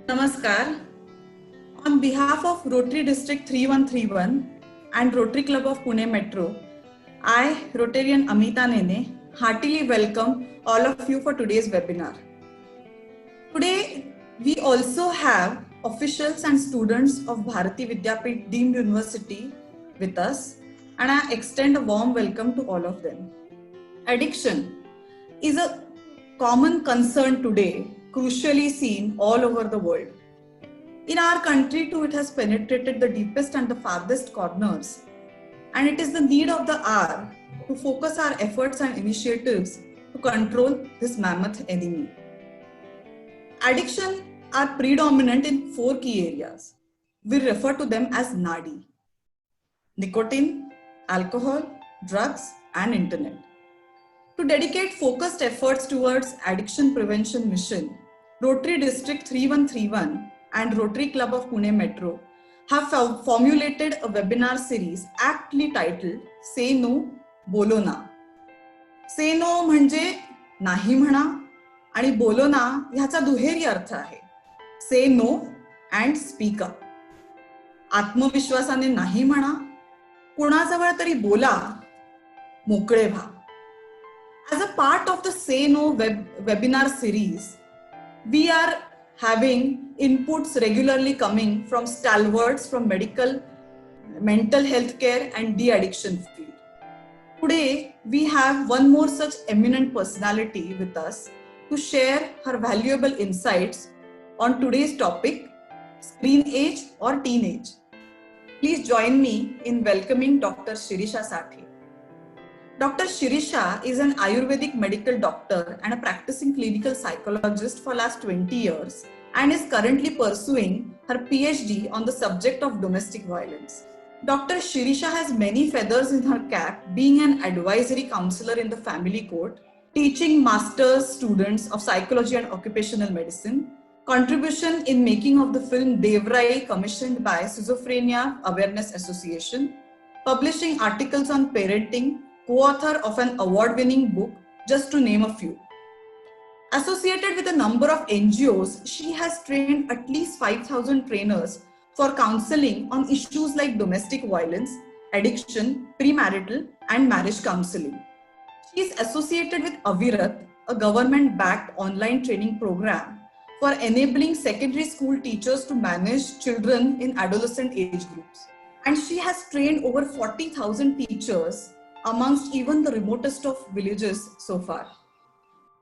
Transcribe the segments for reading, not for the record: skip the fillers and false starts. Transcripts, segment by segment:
Namaskar. On behalf of Rotary District 3131 and Rotary Club of Pune Metro, I, Rotarian Amita Nene, heartily welcome all of you for today's webinar. Today, we also have officials and students of Bharati Vidyapit Deemed University with us, and I extend a warm welcome to all of them. Addiction is a common concern today, crucially seen all over the world. In our country too, it has penetrated the deepest and the farthest corners, and it is the need of the hour to focus our efforts and initiatives to control this mammoth enemy. Addiction are predominant in 4 key areas. We refer to them as NADI: nicotine, alcohol, drugs, and internet. To dedicate focused efforts towards addiction prevention mission, Rotary District 3131 and Rotary Club of Pune Metro have formulated a webinar series aptly titled Say No, Bolo Na. Say No म्हणजे नाही म्हणा आणि बोलो ना ह्याचा दुहेरी अर्थ आहे. Say no and speak up. आत्मविश्वासाने नाही म्हणा, कुणाजवळ तरी बोला, मोकळे व्हा. As a part of the Say No webinar series, we are having inputs regularly coming from stalwarts from medical, mental health care and de-addiction field. Today, we have one more such eminent personality with us to share her valuable insights on today's topic, screen age or teenage. Please join me in welcoming Dr. Shirisha Sathe. Dr. Shirisha is an Ayurvedic medical doctor and a practicing clinical psychologist for last 20 years and is currently pursuing her PhD on the subject of domestic violence. Dr. Shirisha has many feathers in her cap, being an advisory counselor in the family court, teaching master's students of psychology and occupational medicine, contribution in making of the film Devrai commissioned by Schizophrenia Awareness Association, publishing articles on parenting, co-author of an award-winning book, just to name a few. Associated with a number of NGOs, she has trained at least 5,000 trainers for counseling on issues like domestic violence, addiction, premarital, and marriage counseling. She is associated with Avirat, a government-backed online training program for enabling secondary school teachers to manage children in adolescent age groups. And she has trained over 40,000 teachers amongst even the remotest of villages so far.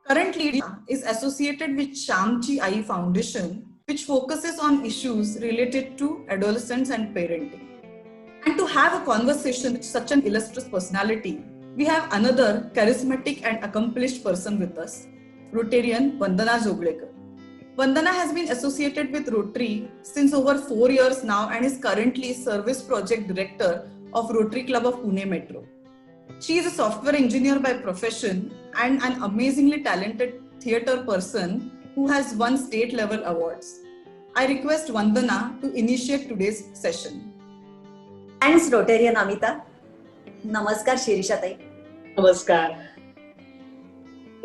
Currently, is associated with Shyamji Ai Foundation, which focuses on issues related to adolescents and parenting. And to have a conversation with such an illustrious personality, we have another charismatic and accomplished person with us, Rotarian Vandana Joglekar. Vandana has been associated with Rotary since over 4 years now and is currently Service Project Director of Rotary Club of Pune Metro. She is a software engineer by profession and an amazingly talented theatre person who has won state level awards. I request Vandana to initiate today's session. Thanks, Rotarian Amita. नमस्कार शिरीषाताई. नमस्कार.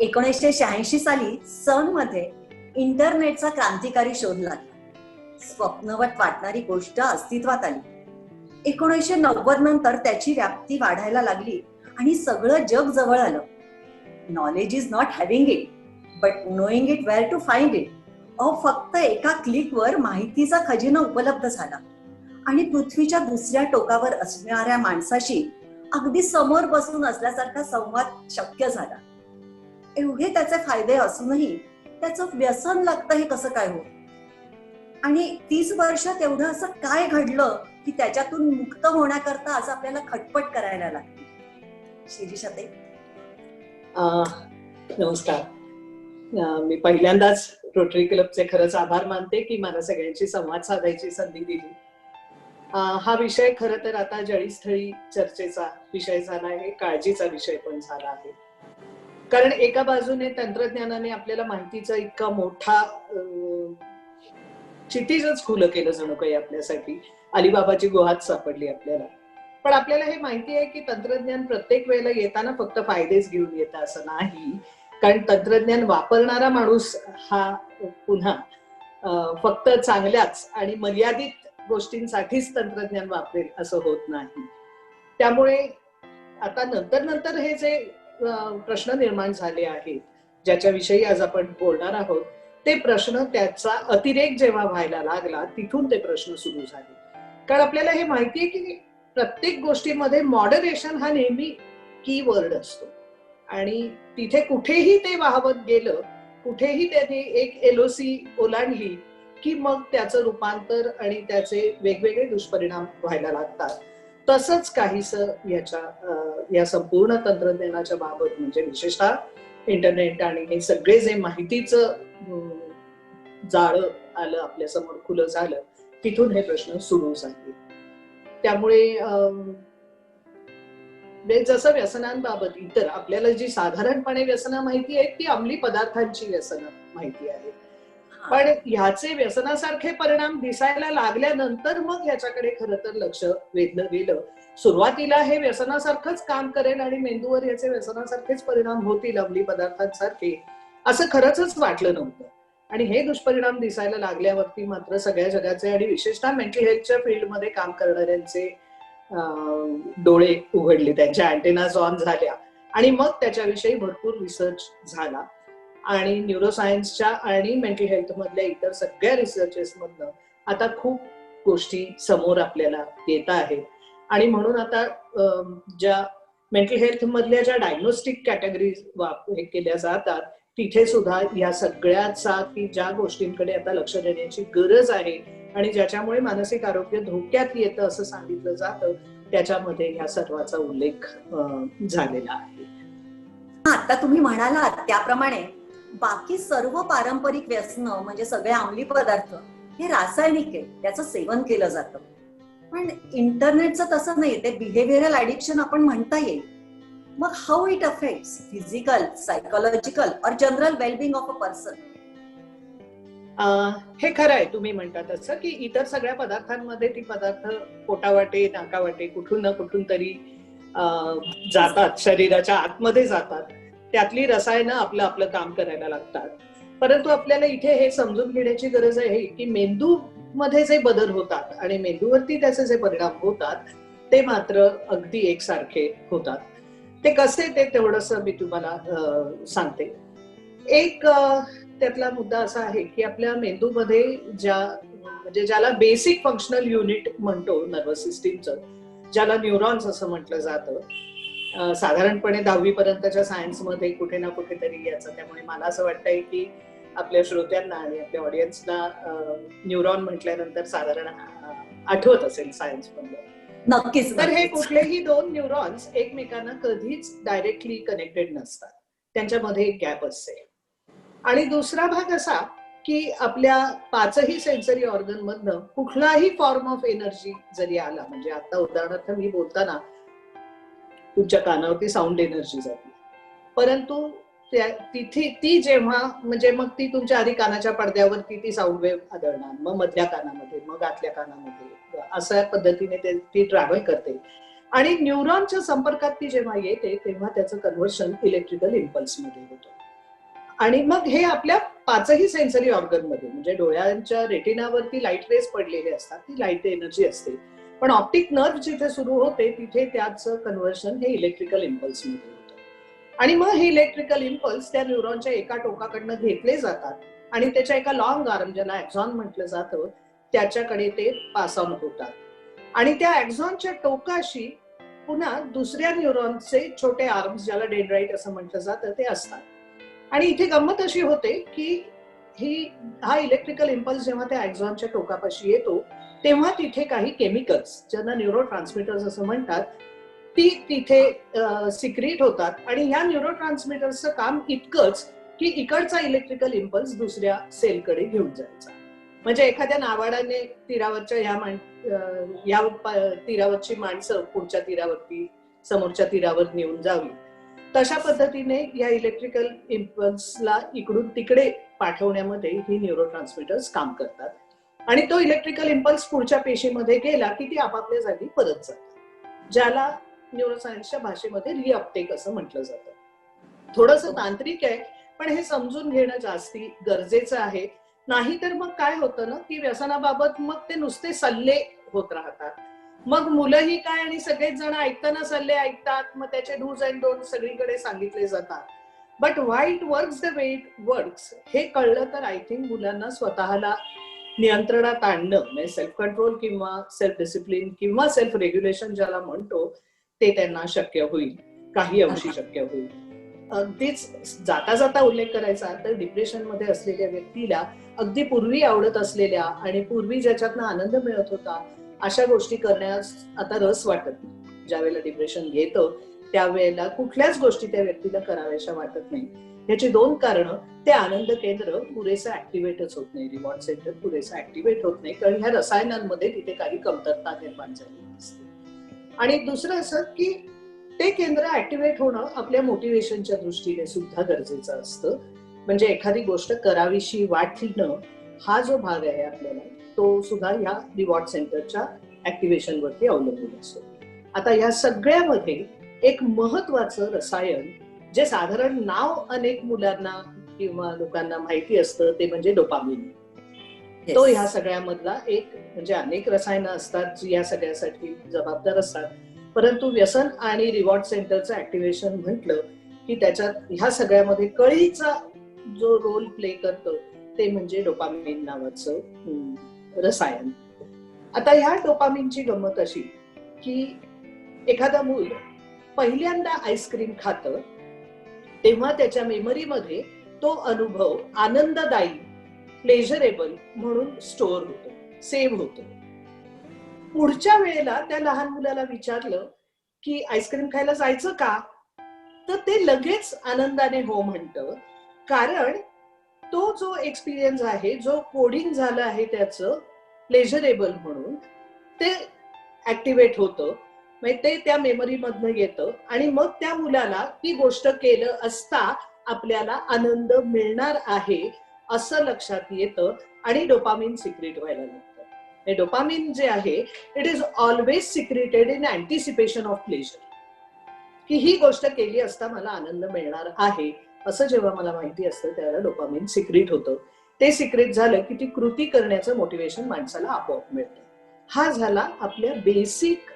1986 साली सन मध्ये इंटरनेटचा क्रांतिकारी शोध लागला. स्वप्नवत वाटणारी गोष्ट अस्तित्वात आली. 1990 नंतर त्याची व्याप्ती वाढायला लागली आणि सगळं जग जवळ आलं. Knowledge is not having it but knowing it where to find it. फक्त एका क्लिकवर माहितीचा खजिना उपलब्ध झाला आणि पृथ्वीच्या दुसऱ्या टोकावर असणाऱ्या माणसाशी अगदी समोर बसून असल्यासारखा संवाद शक्य झाला. एवढे त्याचे फायदे असूनही त्याचं व्यसन लागतं हे कसं काय हो? आणि 30 वर्षात एवढं असं काय घडलं की त्याच्यातून मुक्त होण्याकरता आज आपल्याला खटपट करायला लागते? शिरीषाताई. नमस्कार. मी पहिल्यांदाच रोटरी क्लबचे खरंच आभार मानते की मला सगळ्यांची संवाद साधायची संधी दिली. हा विषय खरं तर आता जळीस्थळी चर्चेचा विषय झाला आहे, काळजीचा विषय पण झाला आहे. कारण एका बाजूने तंत्रज्ञानाने आपल्याला माहितीचा इतका मोठा क्षितिजच खुलं केलं जणू काही आपल्यासाठी. अलिबाबाची गुहाच सापडली आपल्याला. पण आपल्याला हे माहिती आहे की तंत्रज्ञान प्रत्येक वेळेला येताना फक्त फायदेच घेऊन येतं असं नाही. कारण तंत्रज्ञान वापरणारा माणूस हा पुन्हा फक्त चांगल्याच आणि मर्यादित गोष्टींसाठीच तंत्रज्ञान वापरेल असं होत नाही. त्यामुळे आता नंतर नंतर हे जे प्रश्न निर्माण झाले आहेत ज्याच्याविषयी आज आपण बोलणार आहोत, ते प्रश्न त्याचा अतिरेक जेव्हा व्हायला लागला तिथून ते प्रश्न सुरू झाले. कारण आपल्याला हे माहितीये की प्रत्येक गोष्टीमध्ये मॉडरेशन हा नेहमी की वर्ड असतो आणि तिथे कुठेही ते वाहवत गेलं, कुठेही त्याने एक LOC ओलांडली की मग त्याचं रूपांतर आणि त्याचे वेगवेगळे दुष्परिणाम व्हायला लागतात. तसंच काहीसं या संपूर्ण तंत्रज्ञानाच्या बाबत म्हणजे विशेषतः इंटरनेट आणि हे सगळे जे माहितीचं जाळं आलं आपल्या समोर खुलं झालं, तिथून हे प्रश्न सुरू झाले. त्यामुळे जसं व्यसनांबाबत इतर आपल्याला जी साधारणपणे व्यसनं माहिती आहेत ती अंमली पदार्थांची व्यसनं माहिती आहे, पण ह्याचे व्यसनासारखे परिणाम दिसायला लागल्यानंतर मग ह्याच्याकडे खरं तर लक्ष वेधलं गेलं. सुरुवातीला हे व्यसनासारखंच काम करेल आणि मेंदूवर याचे व्यसनासारखेच परिणाम होतील अंमली पदार्थांसारखे असं खरंच वाटलं नव्हतं. आणि हे दुष्परिणाम दिसायला लागल्यावरती मात्र सगळ्या जगाचे आणि विशेषतः मेंटल हेल्थच्या फील्डमध्ये काम करणाऱ्यांचे डोळे उघडले, त्यांच्या अँटेनाज ऑन झाल्या आणि मग त्याच्याविषयी भरपूर रिसर्च झाला आणि न्यूरोसायन्सच्या आणि मेंटल हेल्थ मधल्या इतर सगळ्या रिसर्चेस मधनं आता खूप गोष्टी समोर आपल्याला येत आहेत. आणि म्हणून आता ज्या मेंटल हेल्थ मधल्या ज्या डायग्नोस्टिक कॅटेगरीज केल्या जातात तिथे सुद्धा या सगळ्याचा की ज्या गोष्टींकडे आता लक्ष देण्याची गरज आहे आणि ज्याच्यामुळे मानसिक आरोग्य धोक्यात येतं असं सांगितलं जातं, त्याच्यामध्ये या सर्वाचा उल्लेख झालेला आहे. आता तुम्ही म्हणालात त्याप्रमाणे बाकी सर्व पारंपरिक व्यसनं म्हणजे सगळे अंमली पदार्थ हे रासायनिक आहे, त्याचं सेवन केलं जातं. पण इंटरनेटचं तसं नाही, ते बिहेव्हिअरल ऍडिक्शन आपण म्हणता येईल. मग how it affects physical, psychological और general wellbeing of a person? हे खरं आहे तुम्ही म्हणता तसं की इतर सगळ्या पदार्थांमध्ये ती पदार्थ पोटावाटे नाकावाटे कुठून ना कुठून तरी जातात, शरीराच्या आतमध्ये जातात, त्यातली रसायनं आपलं आपलं काम करायला लागतात. परंतु आपल्याला इथे हे समजून घेण्याची गरज आहे की मेंदू मध्ये जे बदल होतात आणि मेंदूवरती त्याचे जे परिणाम होतात ते मात्र अगदी एकसारखे होतात. ते कसे ते तेवढंस मी तुम्हाला सांगते. एक त्यातला मुद्दा असा आहे की आपल्या मेंदूमध्ये म्हणजे ज्याला बेसिक फंक्शनल युनिट म्हणतो नर्वस सिस्टीमचं, ज्याला न्यूरॉन्स असं म्हटलं जातं, साधारणपणे 10वी पर्यंतच्या सायन्समध्ये कुठे ना कुठेतरी याचं, त्यामुळे मला असं वाटतंय की आपल्या श्रोत्यांना आणि आपल्या ऑडियन्सला न्यूरॉन म्हटल्यानंतर साधारण आठवत असेल सायन्स मधलं. नक्कीच. तर हे कुठलेही दोन न्यूरॉन्स एकमेकांना कधीच डायरेक्टली कनेक्टेड नसतात, त्यांच्यामध्ये एक गॅप असते. आणि दुसरा भाग असा की आपल्या 5ही सेन्सरी ऑर्गन मधनं कुठलाही फॉर्म ऑफ एनर्जी जरी आला, म्हणजे आता उदाहरणार्थ मी बोलताना तुमच्या कानावरती साऊंड एनर्जी जाते, परंतु तिथे ती जेव्हा म्हणजे मग ती तुमच्या आधी कानाच्या पडद्यावरती ती साऊंड वेव्ह आदळणार, मग मधल्या कानामध्ये, मग आतल्या कानामध्ये, अशा पद्धतीने ती ट्रॅव्हल करते आणि न्यूरॉनच्या संपर्कात ती जेव्हा येते तेव्हा त्याचं कन्व्हर्शन इलेक्ट्रिकल इम्पल्स मध्ये होतं. आणि मग हे आपल्या 5ही सेन्सरी ऑर्गन मध्ये, म्हणजे डोळ्यांच्या रेटिनावरती लाईट रेज पडलेले असतात, ती लाईट एनर्जी असते, पण ऑप्टिक नर्व जिथे सुरू होते तिथे त्याचं कन्व्हर्शन हे इलेक्ट्रिकल इम्पल्स मध्ये होतं. आणि मग हे इलेक्ट्रिकल इम्पल्स त्या न्यूरॉनच्या एका टोकाकडनं घेतले जातात आणि त्याच्या एका लॉंग आर्म, ज्याला ॲक्झॉन म्हटलं जातं, त्याच्याकडे ते पास ऑन होतात आणि त्या ॲक्झॉनच्या टोकाशी पुन्हा दुसऱ्या न्यूरॉनचे छोटे आर्म्स, ज्याला डेंड्राइट असं म्हटलं जातं, ते असतात. आणि इथे गंमत अशी होते की हा इलेक्ट्रिकल इम्पल्स जेव्हा त्या ॲक्झॉनच्या टोकापाशी येतो तेव्हा तिथे काही केमिकल्स, ज्यांना न्यूरो ट्रान्समिटर्स असं म्हणतात, ती तिथे सिक्रीट होतात आणि ह्या न्यूरो ट्रान्समिटर्सचं काम इतकंच की इकडचा इलेक्ट्रिकल इम्पल्स दुसऱ्या सेलकडे घेऊन जायचा. म्हणजे एखाद्या नावाडाने तीरावरच्या या तीरावरची माणसं पुढच्या तीरावरती समोरच्या तीरावर नेऊन जावी, तशा पद्धतीने या इलेक्ट्रिकल इम्पल्सला इकडून तिकडे पाठवण्यामध्ये ही न्यूरो ट्रान्समिटर्स काम करतात आणि तो इलेक्ट्रिकल इम्पल्स पुढच्या पेशीमध्ये गेला की ती आपापल्या जागी परत जाते, ज्याला न्यूरोसायन्सच्या भाषेमध्ये रिअपटेक असं म्हटलं जातं. थोडंसं तांत्रिक आहे, पण हे समजून घेणं जास्ती गरजेचं आहे. नाही तर मग काय होतं ना की व्यसनाबाबत मग ते नुसते सल्ले होत राहतात. मग मुलंही काय आणि सगळेच जण ऐकताना सल्ले ऐकतात, मग त्याचे डूज अँड डोंट्स सगळीकडे सांगितले जातात. But why it works the way it works हे कळलं तर आय थिंक मुलांना स्वतःला नियंत्रणात आणणं म्हणजे सेल्फ कंट्रोल किंवा सेल्फ डिसिप्लिन किंवा सेल्फ रेग्युलेशन ज्याला म्हणतो ते त्यांना शक्य होईल, काही अंशी शक्य होईल. अगदीच जाता जाता उल्लेख करायचा तर डिप्रेशन मध्ये असलेल्या व्यक्तीला अगदी पूर्वी आवडत असलेल्या आणि पूर्वी ज्याच्यातनं आनंद मिळत होता अशा गोष्टी करण्यास आता रस वाटत नाही. ज्यावेळेला डिप्रेशन घेतं त्यावेळेला कुठल्याच गोष्टी त्या व्यक्तीला कराव्याशा वाटत नाही. याची 2 कारणं, ते आनंद केंद्र पुरेसं ऍक्टिव्हेटच होत नाही, रिवॉर्ड सेंटर पुरेसं ऍक्टिव्हेट होत नाही, कारण ह्या रसायनांमध्ये तिथे काही कमतरता निर्माण झालेली असते. आणि दुसरं असं की ते केंद्र ऍक्टिव्हेट होणं आपल्या मोटिवेशनच्या दृष्टीने सुद्धा गरजेचं असतं. म्हणजे एखादी गोष्ट करावीशी वाटणं हा जो भाग आहे आपल्याला तो सुद्धा ह्या रिवॉर्ड सेंटरच्या ऍक्टिव्हेशन वरती अवलंबून असतो. आता या सगळ्यामध्ये एक महत्वाचं रसायन जे साधारण नाव अनेक मुलांना किंवा लोकांना माहिती असतं ते म्हणजे डोपामिन. तो ह्या सगळ्यामधला एक म्हणजे अनेक रसायनं असतात जी या सगळ्यासाठी जबाबदार असतात, परंतु व्यसन आणि रिवॉर्ड सेंटरचं ऍक्टिव्हेशन म्हटलं की त्याच्यात ह्या सगळ्यामध्ये कळीचा जो रोल प्ले करतो ते म्हणजे डोपामिन नावाचं रसायन. आता ह्या डोपामिनची गंमत अशी की एखादा मूल पहिल्यांदा आईस्क्रीम खातं तेव्हा त्याच्या मेमरीमध्ये तो अनुभव आनंददायी, प्लेजरेबल म्हणून स्टोअर होतो, सेव्ह होतो. पुढच्या वेळेला त्या लहान मुलाला विचारलं की आईस्क्रीम खायला जायचं का, तर ते लगेच आनंदाने हो म्हणतं, कारण तो जो एक्सपिरियन्स आहे, जो कोडिंग झालं आहे त्याचं प्लेजरेबल म्हणून, ते ऍक्टिव्हेट होतं, म्हणजे ते त्या मेमरी मधनं येतं आणि मग त्या मुलाला ती गोष्ट केलं असता आपल्याला आनंद मिळणार आहे असं लक्षात येतं आणि डोपामिन सिक्रेट व्हायला लागतं. हे डोपामिन जे आहे it is always secreted in anticipation of pleasure, की ही गोष्ट केली असता मला आनंद मिळणार आहे असं जेव्हा मला माहिती असतं त्याला डोपामिन सिक्रेट होतं. ते सिक्रेट झालं की ती कृती करण्याचं मोटिवेशन माणसाला आपोआप मिळतं. हा झाला आपल्या बेसिक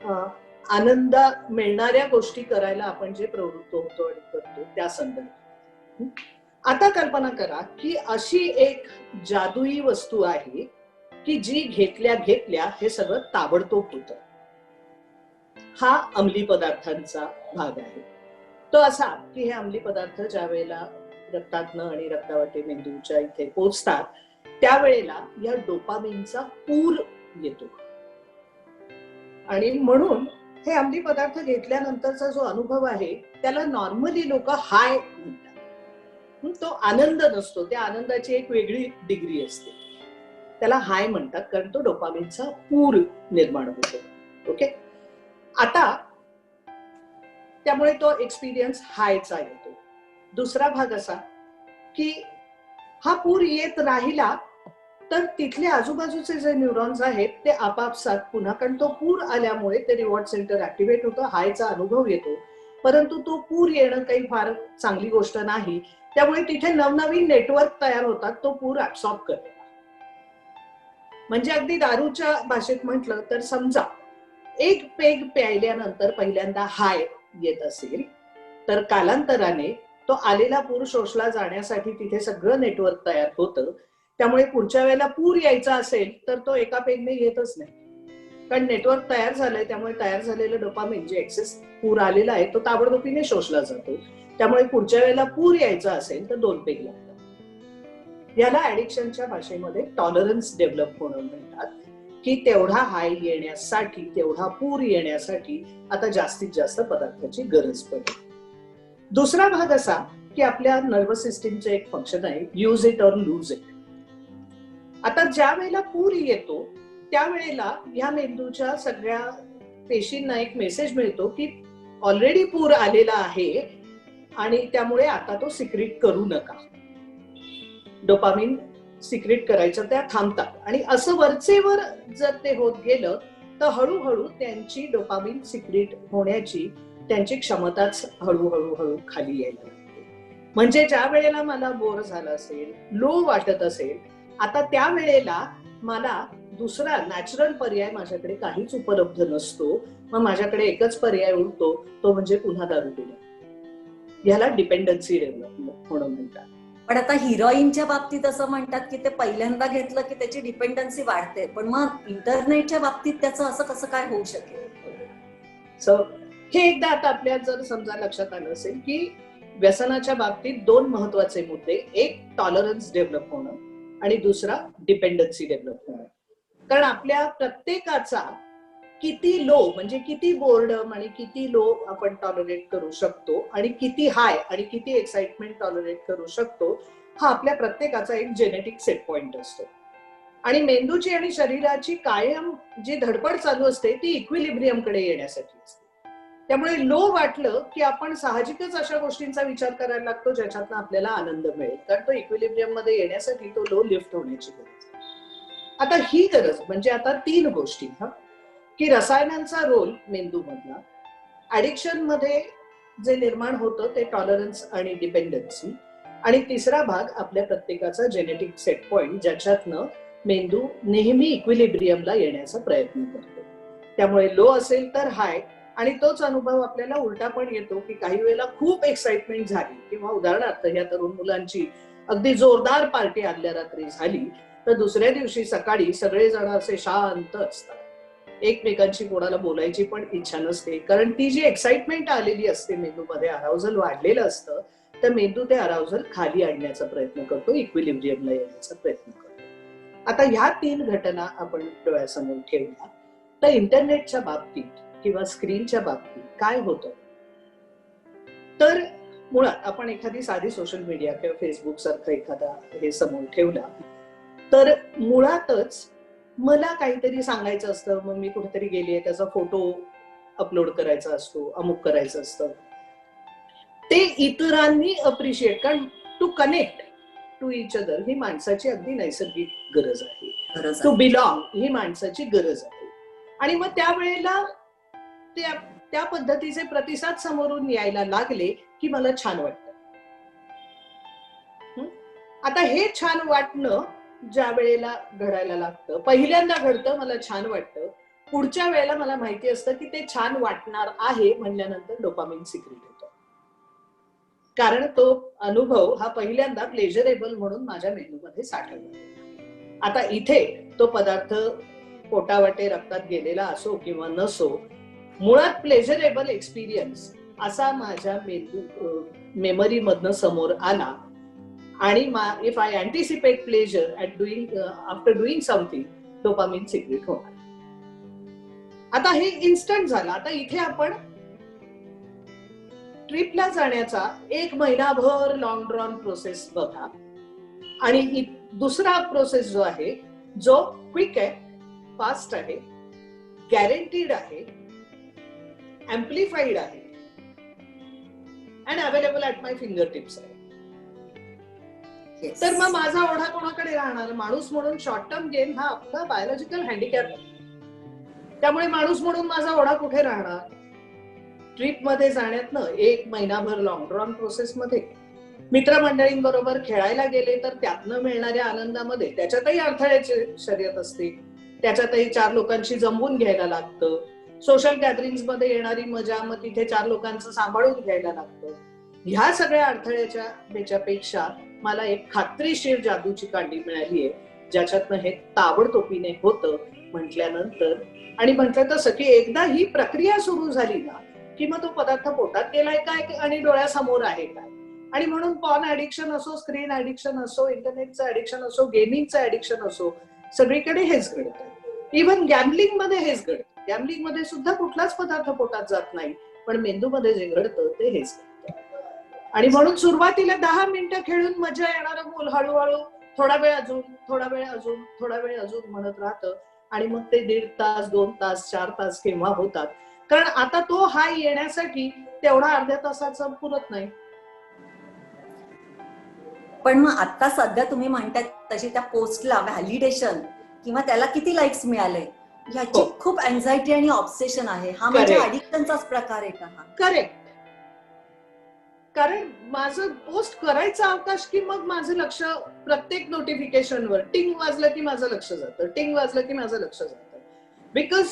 आनंद मिळणाऱ्या गोष्टी करायला आपण जे प्रवृत्त होतो आणि करतो त्या संदर्भात. आता कल्पना करा की अशी एक जादुई वस्तू आहे की जी घेतल्या घेतल्या हे सगळं ताबडतोब होतं. हा अंमली पदार्थांचा भाग आहे. तो असा की हे अंमली पदार्थ ज्या वेळेला रक्तातनं आणि रक्तावाटे मेंदूच्या इथे पोचतात त्यावेळेला या डोपामिनचा पूर येतो आणि म्हणून हे अंमली पदार्थ घेतल्यानंतरचा जो अनुभव आहे त्याला नॉर्मली लोक हाय म्हणतात. तो आनंद नसतो, त्या आनंदाची एक वेगळी डिग्री असते, त्याला हाय म्हणतात कारण तो डोपामिनचा पूर निर्माण होतो. ओके, आता त्यामुळे तो एक्सपिरियन्स हायचा येतो. दुसरा भाग असा की हा पूर येत राहिला तर तिथले आजूबाजूचे जे न्यूरॉन्स आहेत ते आपापसात पुन्हा, कारण तो पूर आल्यामुळे ते रिवॉर्ड सेंटर ऍक्टिव्हेट होतं, हायचा अनुभव येतो, परंतु तो पूर येणं काही फार चांगली गोष्ट नाही. त्यामुळे तिथे नवनवीन नेटवर्क तयार होतात तो पूर ऍब्सॉर्ब करायला. म्हणजे अगदी दारूच्या भाषेत म्हटलं तर समजा एक पेग प्यायल्यानंतर पहिल्यांदा हाय येत असेल तर कालांतराने तो आलेला पूर शोषला जाण्यासाठी तिथे सगळं नेटवर्क तयार होतं. त्यामुळे पुढच्या वेळेला पूर यायचा असेल तर तो एका पेगने येतच नाही, कारण नेटवर्क तयार झालंय. त्यामुळे तयार झालेलं डोपामिन जे एक्सेस पूर आलेला आहे तो ताबडतोबीने शोषला जातो. त्यामुळे पुढच्या वेळेला पूर यायचा असेल तर 2 पेग लागतात. याला ऍडिक्शनच्या भाषेमध्ये टॉलरन्स डेव्हलप होणं म्हणतात, की तेवढा हाय येण्यासाठी, तेवढा पूर येण्यासाठी आता जास्तीत जास्त पदार्थाची गरज पडते. दुसरा भाग असा की आपल्या नर्वस सिस्टीमचं एक फंक्शन आहे use it or lose it. आता ज्या वेळेला पूर येतो त्यावेळेला या मेंदूच्या सगळ्या पेशींना एक मेसेज मिळतो की ऑलरेडी पूर आलेला आहे आणि त्यामुळे आता तो सिक्रेट करू नका. डोपामिन सिक्रेट करायचं त्या थांबतात आणि असं वरचेवर जर ते होत गेलं तर हळूहळू त्यांची डोपामिन सिक्रेट होण्याची त्यांची क्षमताच हळूहळू खाली यायला लागते. म्हणजे ज्या वेळेला मला बोर झालं असेल, लो वाटत असेल, आता त्या वेळेला मला दुसरा नॅचरल पर्याय माझ्याकडे काहीच उपलब्ध नसतो. मग माझ्याकडे एकच पर्याय उरतो, तो म्हणजे पुन्हा दारू पिणे. ह्याला डिपेंडन्सी डेव्हलपमेंट म्हणून म्हणतात. पण आता हिरोईनच्या बाबतीत असं म्हणतात की ते पहिल्यांदा घेतलं की त्याची डिपेंडन्सी वाढते, पण मग इंटरनेटच्या बाबतीत त्याचं असं कसं काय होऊ शकेल? सो हे एकदा आता आपल्या जर समजा लक्षात आलं असेल की व्यसनाच्या बाबतीत दोन महत्वाचे मुद्दे, एक टॉलरन्स डेव्हलप होणं आणि दुसरा डिपेंडन्सी डेव्हलप होणं. कारण आपल्या प्रत्येकाचा किती लो म्हणजे किती बोर्डम आणि किती लो आपण टॉलरेट करू शकतो आणि किती हाय आणि किती एक्साइटमेंट टॉलरेट करू शकतो, हा आपल्या प्रत्येकाचा एक जेनेटिक सेट पॉइंट असतो. आणि मेंदूची आणि शरीराची कायम जी धडपड चालू असते ती इक्विलिब्रियम कडे येण्यासाठी असते. त्यामुळे लो वाटलं की आपण साहजिकच अशा गोष्टींचा विचार करायला लागतो ज्याच्यातनं आपल्याला आनंद मिळेल, कारण तो इक्विलिब्रियम मध्ये येण्यासाठी तो लो लिफ्ट होण्याची गरज आहे. आता ही गरज म्हणजे आता 3 गोष्टी की रसायनांचा रोल मेंदूमधला, ऍडिक्शन मध्ये जे निर्माण होतं ते टॉलरन्स आणि डिपेंडन्सी, आणि तिसरा भाग आपल्या प्रत्येकाचा जेनेटिक सेट पॉइंट ज्याच्यातनं मेंदू नेहमी इक्विलिब्रियमला येण्याचा प्रयत्न करतो. त्यामुळे लो असेल तर हाय, आणि तोच अनुभव आपल्याला उलटा पण येतो की काही वेळेला खूप एक्साइटमेंट झाली किंवा उदाहरणार्थ या तरुण मुलांची अगदी जोरदार पार्टी आदल्या रात्री झाली तर दुसऱ्या दिवशी सकाळी सगळेजण असे शांत असतात, एकमेकांशी कोणाला बोलायची पण इच्छा नसते, कारण ती जी एक्साइटमेंट आलेली असते मेंदूमध्ये, अराउझल वाढलेलं असतं, तर मेंदू ते अराउझल खाली आणण्याचा प्रयत्न करतो, इक्विलिब्रियमला येण्याचा प्रयत्न करतो. आता ह्या 3 घटना आपण डोळ्यासमोर ठेवल्या तर इंटरनेटच्या बाबतीत किंवा स्क्रीनच्या बाबतीत काय होतं, तर मुळात आपण एखादी साधी सोशल मीडिया किंवा फेसबुक सारखं एखादा हे समोर ठेवला तर मुळातच मला काहीतरी सांगायचं असतं, मग मी कुठेतरी गेलीये त्याचा फोटो अपलोड करायचा असतो, अमुक करायचं असतं, ते इतरांनी अप्रिशिएट, कारण to connect to each other ही माणसाची अगदी नैसर्गिक गरज आहे. टू बिलॉंग ही माणसाची गरज आहे. आणि मग त्यावेळेला त्या पद्धतीचे प्रतिसाद समोरून यायला लागले की मला छान वाटतं. आता हे छान वाटणं ज्या वेळेला घडायला लागतं, पहिल्यांदा घडतं मला छान वाटतं, पुढच्या वेळेला मला माहिती असतं की ते छान वाटणार आहे म्हणल्यानंतर डोपामिन सिक्रेट होतो, कारण तो अनुभव हा पहिल्यांदा प्लेजरेबल म्हणून माझ्या मेंदूमध्ये साठवला. आता इथे तो पदार्थ पोटावाटे रक्तात गेलेला असो किंवा नसो, मुळात प्लेजरेबल एक्सपिरियन्स असा माझ्या मेमरी मधनं समोर आला, आणि if I anticipate pleasure after doing something, dopamine secrete होणार. आता हे इन्स्टंट झालं. आता इथे आपण ट्रिपला जाण्याचा 1 महिनाभर लॉंग ड्रॉन प्रोसेस बघा, आणि दुसरा प्रोसेस जो आहे जो क्विक आहे, फास्ट आहे, गॅरंटीड आहे, एम्प्लिफाईड आहे and available at my finger tips आहे. तर मग माझा ओढा कोणाकडे राहणार? माणूस म्हणून शॉर्ट टर्म गेन हा आपला बायोलॉजिकल हँडिकॅप आहे. त्यामुळे माणूस म्हणून माझा ओढा कुठे राहणार? ट्रिप मध्ये जाण्यातनं 1 महिनाभर लॉंग ड्रॉन प्रोसेस मध्ये, मित्रमंडळींबरोबर खेळायला गेले तर त्यातनं मिळणाऱ्या आनंदामध्ये त्याच्यातही अडथळ्याची शर्यत असते, त्याच्यातही 4 लोकांशी जमवून घ्यायला लागतं, सोशल गॅदरिंग्स मध्ये येणारी मजा मग तिथे 4 लोकांचं सांभाळून घ्यायला लागतं. ह्या सगळ्या अडथळ्याच्यापेक्षा मला एक खात्रीशीर जादूची कांडी मिळालीये ज्याच्यातनं हे ताबडतोबीने होतं म्हटल्यानंतर, आणि म्हटलं तसं की एकदा ही प्रक्रिया सुरू झाली ना की मग तो पदार्थ पोटात गेलाय काय आणि डोळ्यासमोर आहे काय. आणि म्हणून पॉर्न ऍडिक्शन असो, स्क्रीन ऍडिक्शन असो, इंटरनेटचं ऍडिक्शन असो, गेमिंगचं ऍडिक्शन असो, सगळीकडे हेच घडतं. इव्हन गॅम्बलिंग मध्ये हेच घडतं. गॅम्बलिंग मध्ये सुद्धा कुठलाच पदार्थ पोटात जात नाही, पण मेंदूमध्ये जे घडतं ते हेच घडतं. आणि म्हणून सुरुवातीला 10 मिनिटं खेळून मजा येणारं मूल हळूहळू थोडा वेळ अजून, थोडा वेळ अजून, थोडा वेळ अजून म्हणत राहतं, आणि मग ते 1.5 तास, 2 तास, 4 तास केव्हा होतात, कारण आता तो हाय येण्यासाठी तेवढा अर्ध्या तासाचं पुरत नाही. पण मग आता सध्या तुम्ही म्हणताय तशी त्या पोस्टला व्हॅलिडेशन किंवा त्याला किती लाईक्स मिळाले ह्याची खूप अँझायटी आणि ऑब्सेशन आहे. हा म्हणजे ऍडिक्शनचाच प्रकार आहे का? करेक्ट. कारण माझं पोस्ट करायचा अवकाश की मग माझं लक्ष प्रत्येक नोटिफिकेशनवर टिंग वाजलं की माझं लक्ष जातं, टिंग वाजलं की माझं लक्ष जातं. बिकॉज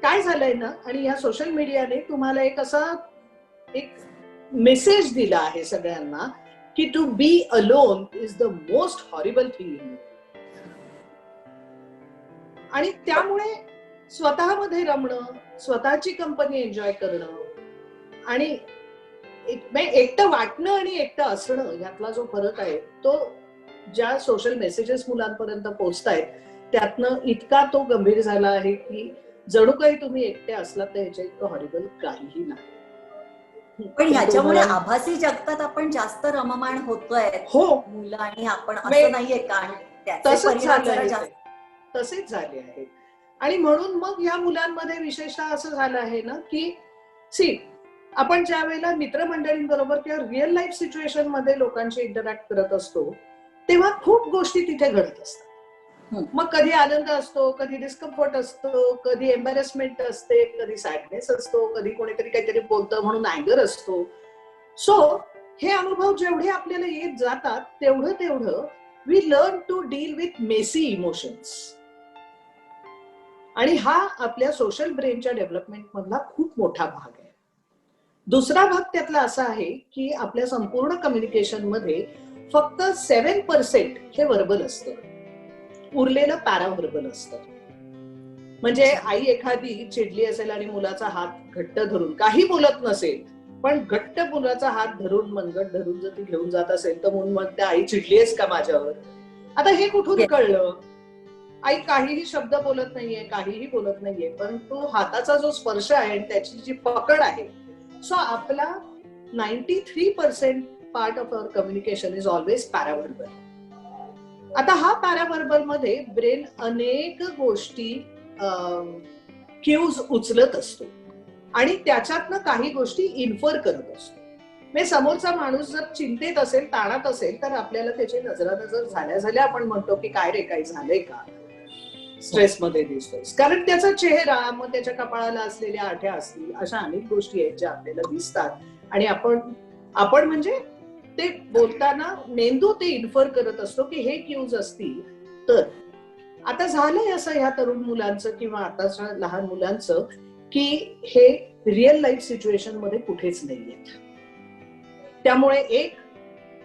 काय झालंय ना, आणि या सोशल मीडियाने तुम्हाला एक मेसेज दिला आहे सगळ्यांना की to be alone is the most horrible thing in. आणि त्यामुळे स्वतःमध्ये रमणं, स्वतःची कंपनी एन्जॉय करणं आणि एकटं वाटणं आणि एकटं असणं यातला जो फरक आहे तो ज्या सोशल मेसेजेस मुलांपर्यंत पोहोचतायत त्यातनं इतका तो गंभीर झाला आहे की जणू काही तुम्ही एकटे असलात तर ह्याच्या इतकं हॉरिबल काहीही नाही. पण ह्याच्यामुळे आभासी जगतात आपण जास्त रममाण होतोय. हो, मुलं आणि आपण असं नाहीये का? तसेच झाले आहे. आणि म्हणून मग या मुलांमध्ये विशेषतः असं झालं आहे ना की आपण ज्या वेळेला मित्रमंडळींबरोबर किंवा रिअल लाईफ सिच्युएशन मध्ये लोकांशी इंटरॅक्ट करत असतो तेव्हा खूप गोष्टी तिथे घडत असतात. मग कधी आनंद असतो, कधी डिस्कम्फर्ट असतो, कधी एम्बॅरेसमेंट असते, कधी सॅडनेस असतो, कधी कोणीतरी काहीतरी बोलतं म्हणून अँगर असतो. सो हे अनुभव जेवढे आपल्याला येत जातात तेवढं we learn to deal with messy emotions. आणि हा आपल्या सोशल ब्रेनच्या डेव्हलपमेंट मधला खूप मोठा भाग आहे. दुसरा भाग त्यातला असा आहे की आपल्या संपूर्ण कम्युनिकेशन मध्ये फक्त 7% हे व्हर्बल असतं, उरलेलं पॅराव्हर्बल असतं. म्हणजे आई एखादी चिडली असेल आणि मुलाचा हात घट्ट धरून, काही बोलत नसेल पण घट्ट मुलाचा हात धरून मनगट धरून जर ती घेऊन जात असेल तर म्हणून मग त्या आई चिडलीयस का माझ्यावर. आता हे कुठून कळलं? आई काहीही शब्द बोलत नाहीये, काहीही बोलत नाहीये, परंतु हाताचा जो स्पर्श आहे आणि त्याची जी पकड आहे. सो आपला 93% part of our communication is always paraverbal. आता हा पॅराव्हर्बल मध्ये ब्रेन अनेक गोष्टी क्यूज उचलत असतो आणि त्याच्यातनं काही गोष्टी इन्फर करत असतो. म्हणजे समोरचा माणूस जर चिंतेत असेल, ताणात असेल तर आपल्याला त्याची नजरानजर झाल्या आपण म्हणतो की काय रे, काही झालंय का, स्ट्रेस मध्ये दिसतोय. कारण त्याचा चेहरा, मग त्याच्या कपाळाला असलेल्या आठ्या असतील, अशा अनेक गोष्टी आहेत ज्या आपल्याला दिसतात आणि आपण म्हणजे ते बोलताना मेंदू ते इन्फर करत असतो की हे क्यूज असतील. तर आता झालंय असं ह्या तरुण मुलांचं किंवा आताच्या लहान मुलांचं की हे रिअल लाईफ सिच्युएशन मध्ये कुठेच नाहीयेत. त्यामुळे एक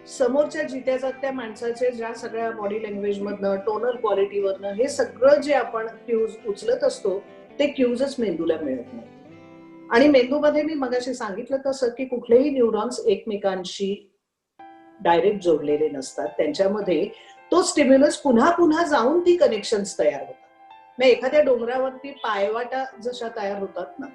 समोरच्या जित्या जागत्या माणसाचे ज्या सगळ्या बॉडी लँग्वेज मधनं, टोनल क्वालिटीवरनं हे सगळं जे आपण क्यूज उचलत असतो ते क्यूजच मेंदूला मिळत नाही. आणि मेंदूमध्ये मी मगाशी सांगितलं तसं की कुठलेही न्यूरॉन्स एकमेकांशी डायरेक्ट जोडलेले नसतात. त्यांच्यामध्ये तो स्टिम्युलस पुन्हा पुन्हा जाऊन ती कनेक्शन्स तयार होतात. मग एखाद्या डोंगरावरती पायवाटा जशा तयार होतात ना,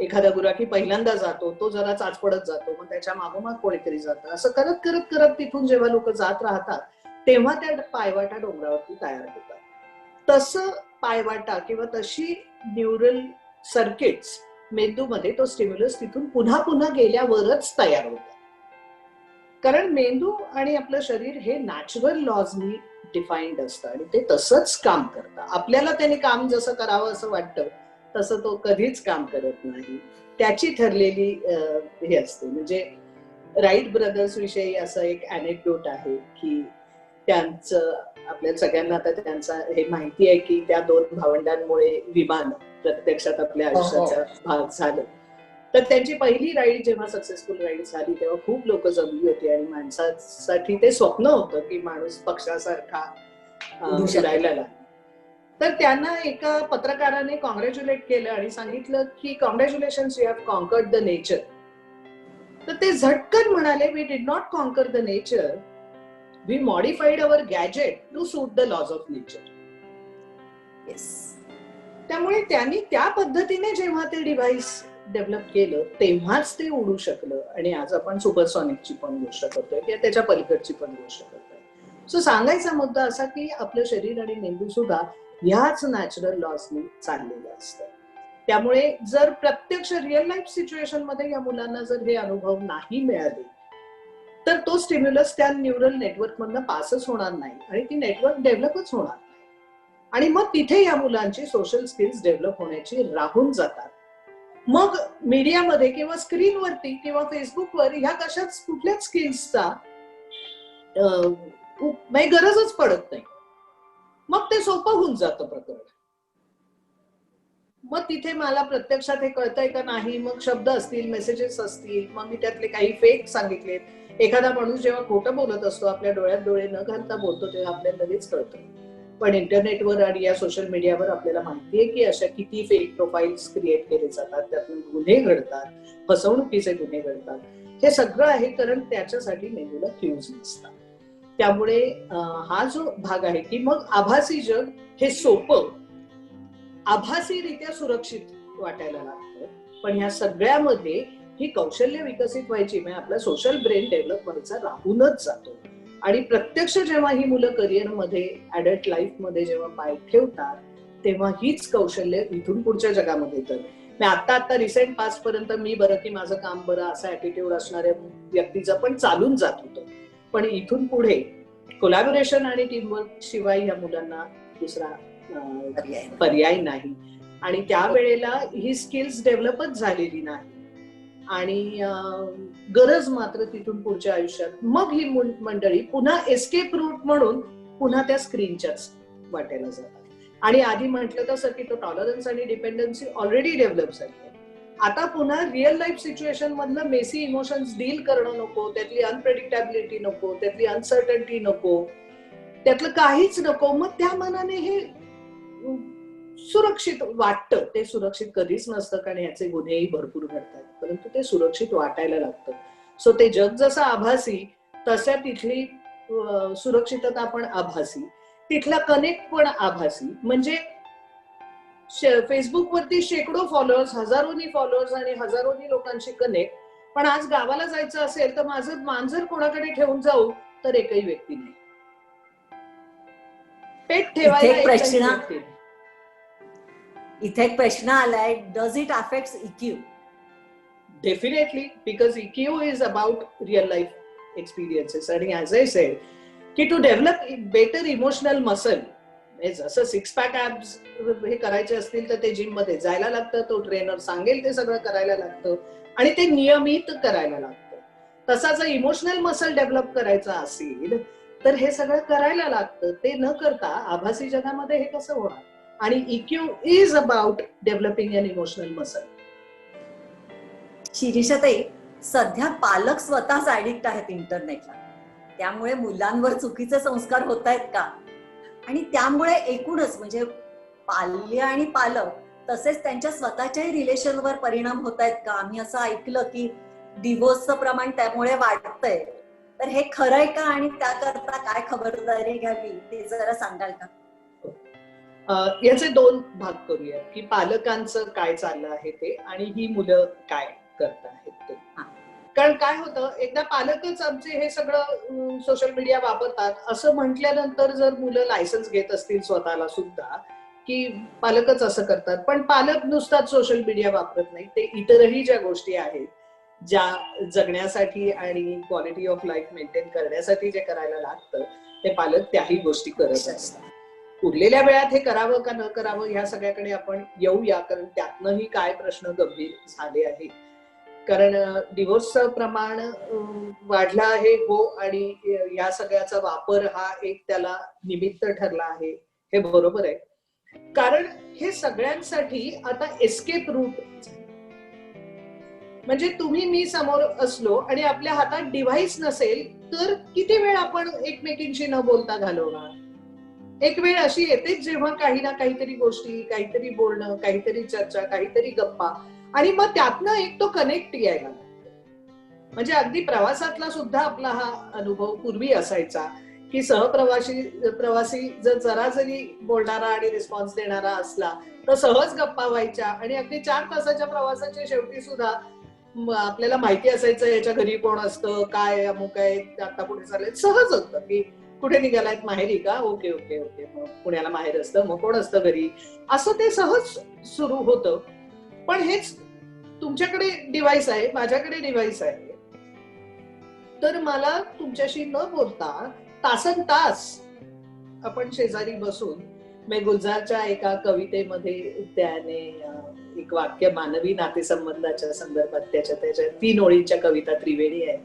एखादा गुराखी पहिल्यांदा जातो, तो जरा चाचपडत जातो, मग त्याच्या मागोमाग कोणीतरी जातं, असं करत करत करत तिथून जेव्हा लोक जात राहतात तेव्हा त्या पायवाटा डोंगरावरती तयार होतात. तसं पायवाटा किंवा तशी न्यूरल सर्किट्स मेंदूमध्ये तो स्टिम्युलस तिथून पुन्हा पुन्हा गेल्यावरच तयार होतात. कारण मेंदू आणि आपलं शरीर हे नॅचरल लॉजनी डिफाईन्ड असतं आणि ते तसंच काम करतं. आपल्याला त्याने काम जसं करावं असं वाटतं तसं तो कधीच काम करत नाही. त्याची ठरलेली हे असते. म्हणजे राईट ब्रदर्स विषयी असं एक अनेक्डोट आहे की त्यांचं, आपल्या सगळ्यांना आता त्यांचा हे माहिती आहे की त्या 2 भावंडांमुळे विमान प्रत्यक्षात आपल्या आयुष्याचा भाग झालं. तर त्यांची पहिली राईड जेव्हा सक्सेसफुल राईड झाली तेव्हा खूप लोक जमली होती आणि माणसासाठी ते स्वप्न होतं की माणूस पक्षासारखा उडायला लागला. तर त्यांना एका पत्रकाराने कॉंग्रॅच्युलेट केलं आणि सांगितलं की congratulations, you have conquered the nature. तर ते झटकन म्हणाले, we did not conquer the nature, we modified our gadget to suit the laws of nature. त्यामुळे त्यांनी त्या पद्धतीने जेव्हा ते डिव्हाइस डेव्हलप केलं तेव्हाच ते उडू शकलं आणि आज आपण सुपरसॉनिकची पण गोष्ट करतोय किंवा त्याच्या पलीकडची पण गोष्ट करतोय. सो सांगायचा मुद्दा असा की आपलं शरीर आणि मेंदू सुद्धा ह्याच नॅचरल लॉसनी चाललेलं असतं. त्यामुळे जर प्रत्यक्ष रिअल लाईफ सिच्युएशन मध्ये या मुलांना जर हे अनुभव नाही मिळाले तर तो स्टिम्युलस त्या न्यूरल नेटवर्क मधनं पासच होणार नाही आणि ती नेटवर्क डेव्हलपच होणार नाही आणि मग तिथे या मुलांची सोशल स्किल्स डेव्हलप होण्याची राहून जातात. मग मीडियामध्ये किंवा स्क्रीनवरती किंवा फेसबुकवर ह्या कशाच कुठल्याच स्किल्सचा गरजच पडत नाही. मग ते सोपं होऊन जातं प्रकरण. मग तिथे मला प्रत्यक्षात हे कळतंय का नाही, मग शब्द असतील, मेसेजेस असतील, मग मी त्यातले काही फेक सांगितलेत. एखादा माणूस जेव्हा खोटं बोलत असतो, आपल्या डोळ्यात डोळे न घालता बोलतो, तेव्हा आपल्याला लगेच कळतं. पण इंटरनेटवर आणि या सोशल मीडियावर आपल्याला माहितीये की अशा किती फेक प्रोफाईल्स क्रिएट केले जातात, त्यातून गुन्हे घडतात, फसवणुकीचे गुन्हे घडतात. हे सगळं आहे कारण त्याच्यासाठी मेंदूला क्यूज नसतात. त्यामुळे हा जो भाग आहे की मग आभासी जग हे सोपं, आभासीरित्या सुरक्षित वाटायला लागतं. पण ह्या सगळ्यामध्ये ही कौशल्य विकसित व्हायची, म्हणजे आपला सोशल ब्रेन डेव्हलप व्हायचा राहूनच जातो. आणि प्रत्यक्ष जेव्हा ही मुलं करिअरमध्ये, ऍडल्ट लाईफमध्ये जेव्हा पाय ठेवतात, तेव्हा हीच कौशल्य इथून पुढच्या जगामध्ये येतात. आता रिसेंट पास्ट पर्यंत मी बरं की माझं काम बरं असा ऍटिट्यूड असणाऱ्या व्यक्तीचं पण चालून जात होतं. पण इथून पुढे कोलॅबोरेशन आणि टीमवर्क शिवाय ह्या मुलांना दुसरा पर्याय नाही. आणि त्यावेळेला ही स्किल्स डेव्हलपच झालेली नाही. आणि गरज मात्र तिथून पुढच्या आयुष्यात मग ही मंडळी पुन्हा एस्केप रूट म्हणून पुन्हा त्या स्क्रीनच्याच वाटेला जातात. आणि आधी म्हटलं तसं की तो टॉलरन्स आणि डिपेंडन्सी ऑलरेडी डेव्हलप झाली आहे. आता पुन्हा रिअल लाईफ सिच्युएशन मधलं मेसी इमोशन्स डील करणं नको, त्यातली अनप्रेडिक्टॅबिलिटी नको, त्यातली अनसर्टन्टी नको, त्यातलं काहीच नको. मग त्या मनाने हे सुरक्षित वाटतं. ते सुरक्षित कधीच नसतं कारण याचे गुन्हेही भरपूर घडतात, परंतु ते सुरक्षित वाटायला लागतं. सो ते जग जसं आभासी तशा तिथली सुरक्षितता पण आभासी, तिथला कनेक्ट पण आभासी. म्हणजे फेसबुकवरती शेकडो फॉलोअर्स, हजारोनी फॉलोअर्स आणि हजारोनी लोकांशी कनेक्ट, पण आज गावाला जायचं असेल तर माझं मांजर कोणाकडे ठेवून जाऊ तर एकही व्यक्ती नाही. पेट ठेवायला एकही व्यक्ती. इथे एक प्रश्न आलाय, does it affect EQ? Definitely, because EQ is about real life experiences. And as I said, की to develop better emotional muscle, जसं सिक्स पॅक ऍब्स हे करायचे असतील तर ते जिम मध्ये जायला लागतं, तो ट्रेनर सांगेल ते सगळं करायला लागतं आणि ते नियमित करायला लागतं. तसा जर इमोशनल मसल डेव्हलप करायचा असेल तर हे सगळं करायला लागतं. ते न करता आभासी जगामध्ये हे कसं होणार? आणि EQ is about developing an emotional muscle. शिरीषाताई, सध्या पालक स्वतःच ऍडिक्ट आहेत इंटरनेटला. त्यामुळे मुलांवर चुकीचे संस्कार होत आहेत का? आणि त्यामुळे एकूणच म्हणजे पाल्य आणि पालक तसेच त्यांच्या स्वतःच्याही रिलेशनवर परिणाम होत आहेत का? आम्ही असं ऐकलं की डिव्होर्सचं प्रमाण त्यामुळे वाढतंय. तर हे खरंय का? आणि त्याकरता काय खबरदारी घ्यावी ते जरा सांगाल का? याचे दोन भाग करूया की पालकांचं काय चाललं आहे ते आणि ही मुलं काय करत आहेत ते. कारण काय होतं, एकदा पालकच आमचे हे सगळं सोशल मीडिया वापरतात असं म्हटल्यानंतर जर मुलं लायसन्स घेत असतील स्वतःला सुद्धा की पालकच असं करतात, पण पालक नुसताच सोशल मीडिया वापरत नाही, ते इतरही ज्या गोष्टी आहेत ज्या जगण्यासाठी आणि क्वालिटी ऑफ लाईफ मेंटेन करण्यासाठी जे करायला लागतं ते पालक त्याही गोष्टी करत असतात. उरलेल्या वेळात हे करावं का न करावं ह्या सगळ्याकडे आपण येऊया, कारण त्यातनंही काय प्रश्न गंभीर झाले आहेत. कारण डिव्होर्सचं प्रमाण वाढलं आहे, हो, आणि या सगळ्याचा वापर हा एक त्याला निमित्त ठरला आहे, हे बरोबर आहे. कारण हे सगळ्यांसाठी आता एस्केप रूट, म्हणजे तुम्ही मी समोर असलो आणि आपल्या हातात डिव्हाइस नसेल तर किती वेळ आपण एकमेकींशी न बोलता घालवणार. एक वेळ अशी येतेच जेव्हा काही ना काहीतरी गोष्टी, काहीतरी बोलणं, काहीतरी चर्चा, काहीतरी गप्पा, आणि मग त्यातनं एक तो कनेक्ट यायला लागतो. म्हणजे अगदी प्रवासातला सुद्धा आपला हा अनुभव पूर्वी असायचा की प्रवासी जर जरा जरी बोलणारा आणि रिस्पॉन्स देणारा असला तर सहज गप्पा व्हायच्या आणि अगदी 4 तासाच्या प्रवासाच्या शेवटी सुद्धा आपल्याला माहिती असायचं याच्या घरी कोण असतं, काय अमुक आहे, आता कुठे चाललंय. सहज होतं की कुठे निघालायत, माहेरी का, ओके ओके ओके, मग पुण्याला माहेर असतं, मग कोण असतं घरी, असं ते सहज सुरू होतं. पण हेच तुमच्याकडे डिव्हाइस आहे, माझ्याकडे डिव्हाइस आहे, तर मला तुमच्याशी न बोलता तासन तास आपण शेजारी बसून, गुलजारच्या एका कवितेमध्ये त्याने एक वाक्य मानवी नातेसंबंधाच्या संदर्भात त्याच्या 3 ओळींच्या कविता त्रिवेणी आहे.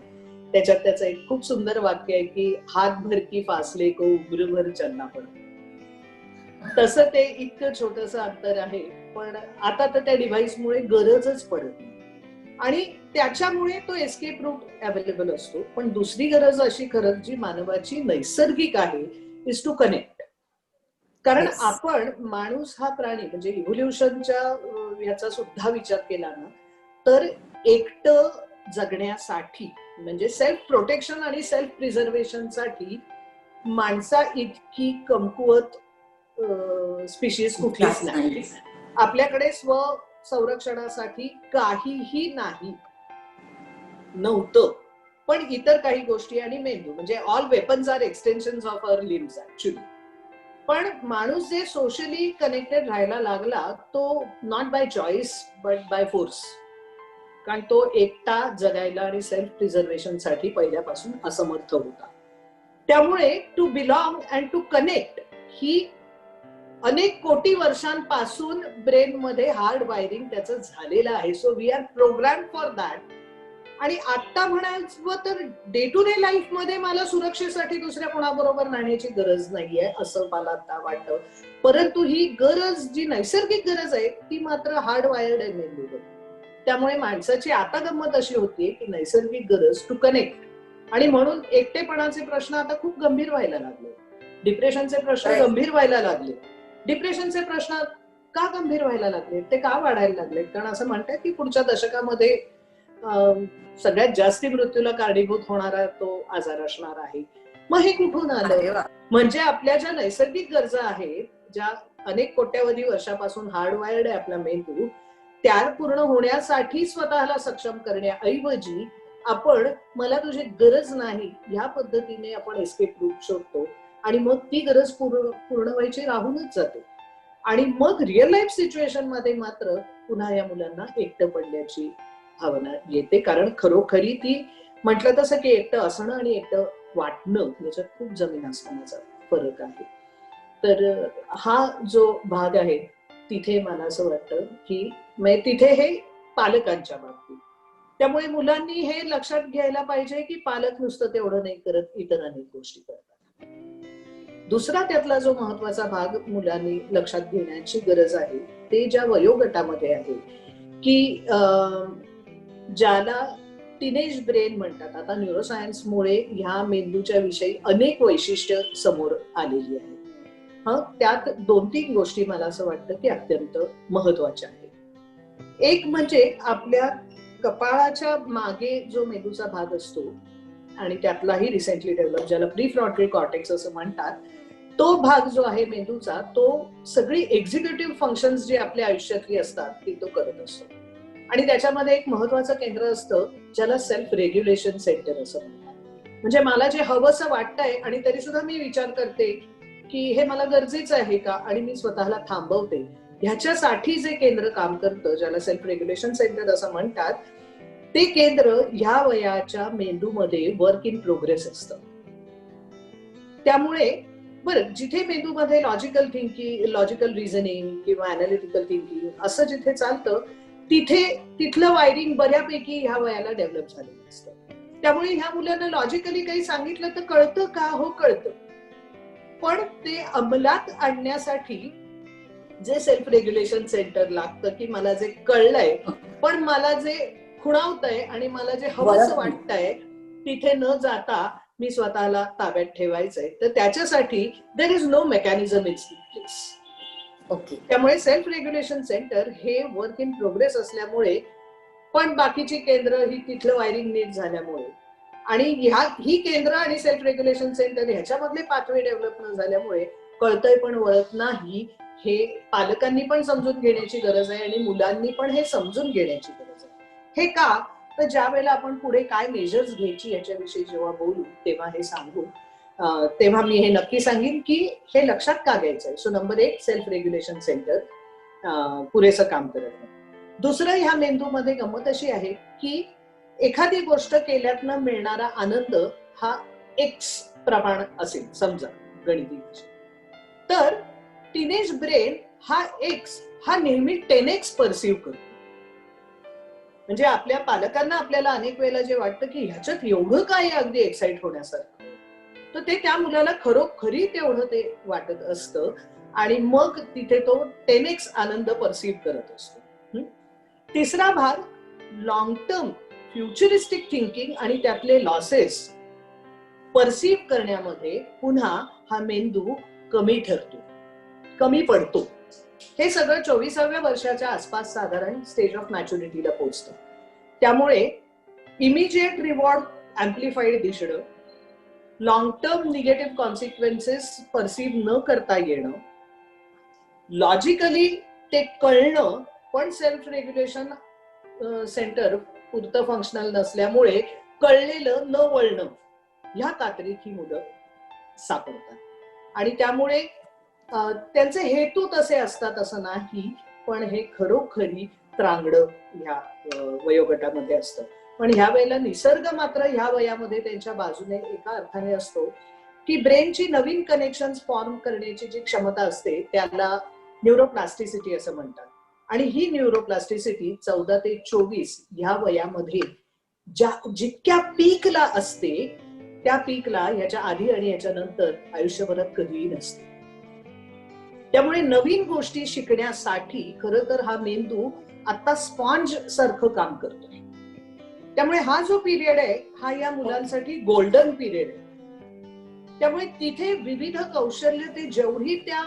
त्याच्यात त्याचं एक खूप सुंदर वाक्य आहे की हात भर की फासले को उम्रभर चलना पडतो. तसं ते इतकं छोटस अंतर आहे, पण आता तर त्या डिव्हाइसमुळे गरजच पडत नाही आणि त्याच्यामुळे तो एस्केप रूट अवेलेबल असतो. पण दुसरी गरज अशी खरंच जी मानवाची नैसर्गिक आहे इज टू कनेक्ट. कारण Yes. आपण माणूस हा प्राणी म्हणजे इव्होल्युशनच्या याचा सुद्धा विचार केला ना तर एकटं जगण्यासाठी म्हणजे सेल्फ प्रोटेक्शन आणि सेल्फ प्रिझर्वेशनसाठी माणसा इतकी कमकुवत स्पीशीज कुठलीच नाही. आपल्याकडे स्व संरक्षणासाठी काहीही नाही नव्हतं, पण इतर काही गोष्टी आणि मेंदू म्हणजे all weapons are extensions of our limbs actually. पण माणूस जे सोशली कनेक्टेड राहायला लागला तो not by choice but by force. कारण तो एकटा जगायला आणि सेल्फ प्रिझर्वेशन साठी पहिल्यापासून असमर्थ होता. त्यामुळे to belong and to connect ही अनेक कोटी वर्षांपासून ब्रेन मध्ये हार्ड वायरिंग त्याचं झालेलं आहे. So we are program for that. आणि आता म्हणायचं तर डे टू डे लाईफ मध्ये मला सुरक्षेसाठी दुसऱ्या कोणाबरोबर राहण्याची गरज नाहीये असं मला आता वाटतं. परंतु ही गरज जी नैसर्गिक गरज आहे ती मात्र हार्ड वायर्ड आहे मेंदूवर. त्यामुळे माणसाची आता गंमत अशी होतीये की नैसर्गिक गरज टू कनेक्ट. आणि म्हणून एकटेपणाचे प्रश्न आता खूप गंभीर व्हायला लागले. डिप्रेशनचे प्रश्न गंभीर व्हायला लागले. डिप्रेशनचे प्रश्न का गंभीर व्हायला लागले, ते का वाढायला लागले? कारण असं म्हणतात की पुढच्या दशकामध्ये सगळ्यात जास्ती मृत्यूला कारणीभूत होणारा तो आजार असणार आहे. मग हे कुठून आलं? म्हणजे आपल्या ज्या नैसर्गिक गरजा आहेत ज्या अनेक कोट्यावधी वर्षापासून हार्डवायर्ड आहे आपला मेंदू, त्या पूर्ण होण्यासाठी स्वतःला सक्षम करण्याऐवजी आपण मला तुझी गरज नाही ह्या पद्धतीने आपण एस्केप रूट शोधतो आणि मग ती गरज पूर्ण व्हायची राहूनच जाते. आणि मग रिअल लाईफ सिच्युएशन मध्ये मात्र पुन्हा या मुलांना एकटं पडल्याची भावना येते. कारण खरोखरी ती म्हटलं तसं की एकटं असणं आणि एकटं वाटणं याच्यात खूप जमीन आसमानाचा फरक आहे. तर हा जो भाग आहे तिथे मला असं वाटतं की तिथे हे पालकांच्या बाबतीत. त्यामुळे मुलांनी हे लक्षात घ्यायला पाहिजे की पालक नुसतं तेवढं नाही करत, इतर अनेक गोष्टी करतात. दुसरा त्यातला जो महत्वाचा भाग मुलांनी लक्षात घेण्याची गरज आहे ते ज्या वयोगटामध्ये आहे की ज्याला टीनेज ब्रेन म्हणतात. आता न्यूरोसायन्समुळे ह्या मेंदूच्या विषयी अनेक वैशिष्ट्य समोर आलेली आहेत. त्यात 2-3 गोष्टी मला असं वाटतं की अत्यंत महत्वाच्या आहेत. एक म्हणजे आपल्या कपाळाच्या मागे जो मेंदूचा भाग असतो आणि त्यातलाही रिसेंटली डेव्हलप ज्याला प्रीफ्रंटल कॉर्टेक्स असं म्हणतात, तो भाग जो आहे मेंदूचा तो सगळी एक्झिक्युटिव्ह फंक्शन्स जी आपल्या आयुष्यातली असतात ती तो करत असतो. आणि त्याच्यामध्ये एक महत्वाचं केंद्र असतं ज्याला सेल्फ रेग्युलेशन सेंटर असं म्हणतात. म्हणजे मला जे हवंसं वाटतंय आणि तरी सुद्धा मी विचार करते की हे मला गरजेचं आहे का आणि मी स्वतःला थांबवते, ह्याच्यासाठी जे केंद्र काम करतं ज्याला सेल्फ रेग्युलेशन सेंटर असं म्हणतात, ते केंद्र ह्या वयाच्या मेंदूमध्ये वर्क इन प्रोग्रेस असतं. त्यामुळे बरं जिथे मेंदूमध्ये लॉजिकल थिंकिंग, लॉजिकल रिझनिंग किंवा अनालिटिकल थिंकिंग असं जिथे चालतं तिथे तिथलं वायरिंग बऱ्यापैकी ह्या वयाला डेव्हलप झालेलं असतं. त्यामुळे ह्या मुलांना लॉजिकली काही सांगितलं तर कळतं का? हो कळतं. पण ते अंमलात आणण्यासाठी जे सेल्फ रेग्युलेशन सेंटर लागतं की मला जे कळलंय पण मला जे खुणावतंय आणि मला जे हवंसं वाटतंय तिथे न जाता मी स्वतःला ताब्यात ठेवायचंय, तर त्याच्यासाठी there is no mechanism in place. Okay. त्यामुळे सेल्फ रेग्युलेशन सेंटर हे वर्क इन प्रोग्रेस असल्यामुळे पण बाकीची केंद्र ही तिथलं वायरिंग नीट झाल्यामुळे आणि ही केंद्र आणि सेल्फ रेग्युलेशन सेंटर ह्याच्यामधले पाथवे डेव्हलप न झाल्यामुळे कळतंय पण वळत नाही, हे पालकांनी पण समजून घेण्याची गरज आहे आणि मुलांनी पण हे समजून घेण्याची गरज आहे. हे का? तर ज्या वेळेला आपण पुढे काय मेजर्स घ्यायची याच्याविषयी जेव्हा बोलू तेव्हा हे सांगू, तेव्हा मी हे नक्की सांगेन की हे लक्षात का घ्यायचंय. So number 1 self regulation centre पुरेसं काम करत नाही. दुसरं ह्या मेंदूमध्ये गंमत अशी आहे की एखादी गोष्ट केल्यातनं मिळणारा आनंद हा X प्रमाण असेल समजा गणिती, तर टीनेज ब्रेन हा एक्स हा नेहमी 10x परसिव्ह करतो. म्हणजे आपल्या पालकांना आपल्याला अनेक वेळेला जे वाटतं की ह्याच्यात एवढं काय अगदी एक्साइट होण्यासारखं, तर ते त्या मुलाला खरोखरी तेवढं ते वाटत असतं आणि मग तिथे तो 10x आनंद परसिव्ह करत असतो. तिसरा भाग लॉंग टर्म फ्युचरिस्टिक थिंकिंग आणि त्यातले लॉसेस परसिव्ह करण्यामध्ये पुन्हा हा मेंदू कमी ठरतो, कमी पडतो. हे सगळं 24व्या वर्षाच्या आसपास साधारण स्टेज ऑफ मॅच्युरिटीला पोहोचतं. त्यामुळे इमिजिएट रिवॉर्ड अँप्लिफाईड दिसणं, long term negative consequences perceive न करता येणं, लॉजिकली ते कळणं पण सेल्फ रेग्युलेशन सेंटर पुरतं फंक्शनल नसल्यामुळे कळलेलं न वळणं, ह्या कात्रीत ही मुलं सापडतात. आणि त्यामुळे त्यांचे हेतू तसे असतात असं नाही, पण हे खरोखरी त्रांगडं ह्या वयोगटामध्ये असतं. पण ह्या वेळेला निसर्ग मात्र ह्या वयामध्ये त्यांच्या बाजूने एका अर्थाने असतो की ब्रेनची नवीन कनेक्शन फॉर्म करण्याची जी क्षमता असते त्याला न्यूरोप्लास्टिसिटी असं म्हणतात. आणि ही न्यूरोप्लास्टिसिटी 14 ते 24 ह्या वयामध्ये जितक्या पीकला असते त्या पीकला ह्याच्या आधी आणि ह्याच्या नंतर आयुष्यभरात कधीही नसते. त्यामुळे नवीन गोष्टी शिकण्यासाठी खरं तर हा मेंदू आता स्पॉन्ज सारखं काम करतोय. त्यामुळे हा जो पिरियड आहे हा या मुलांसाठी गोल्डन पिरियड आहे. त्यामुळे तिथे विविध कौशल्य ते जेवढी त्या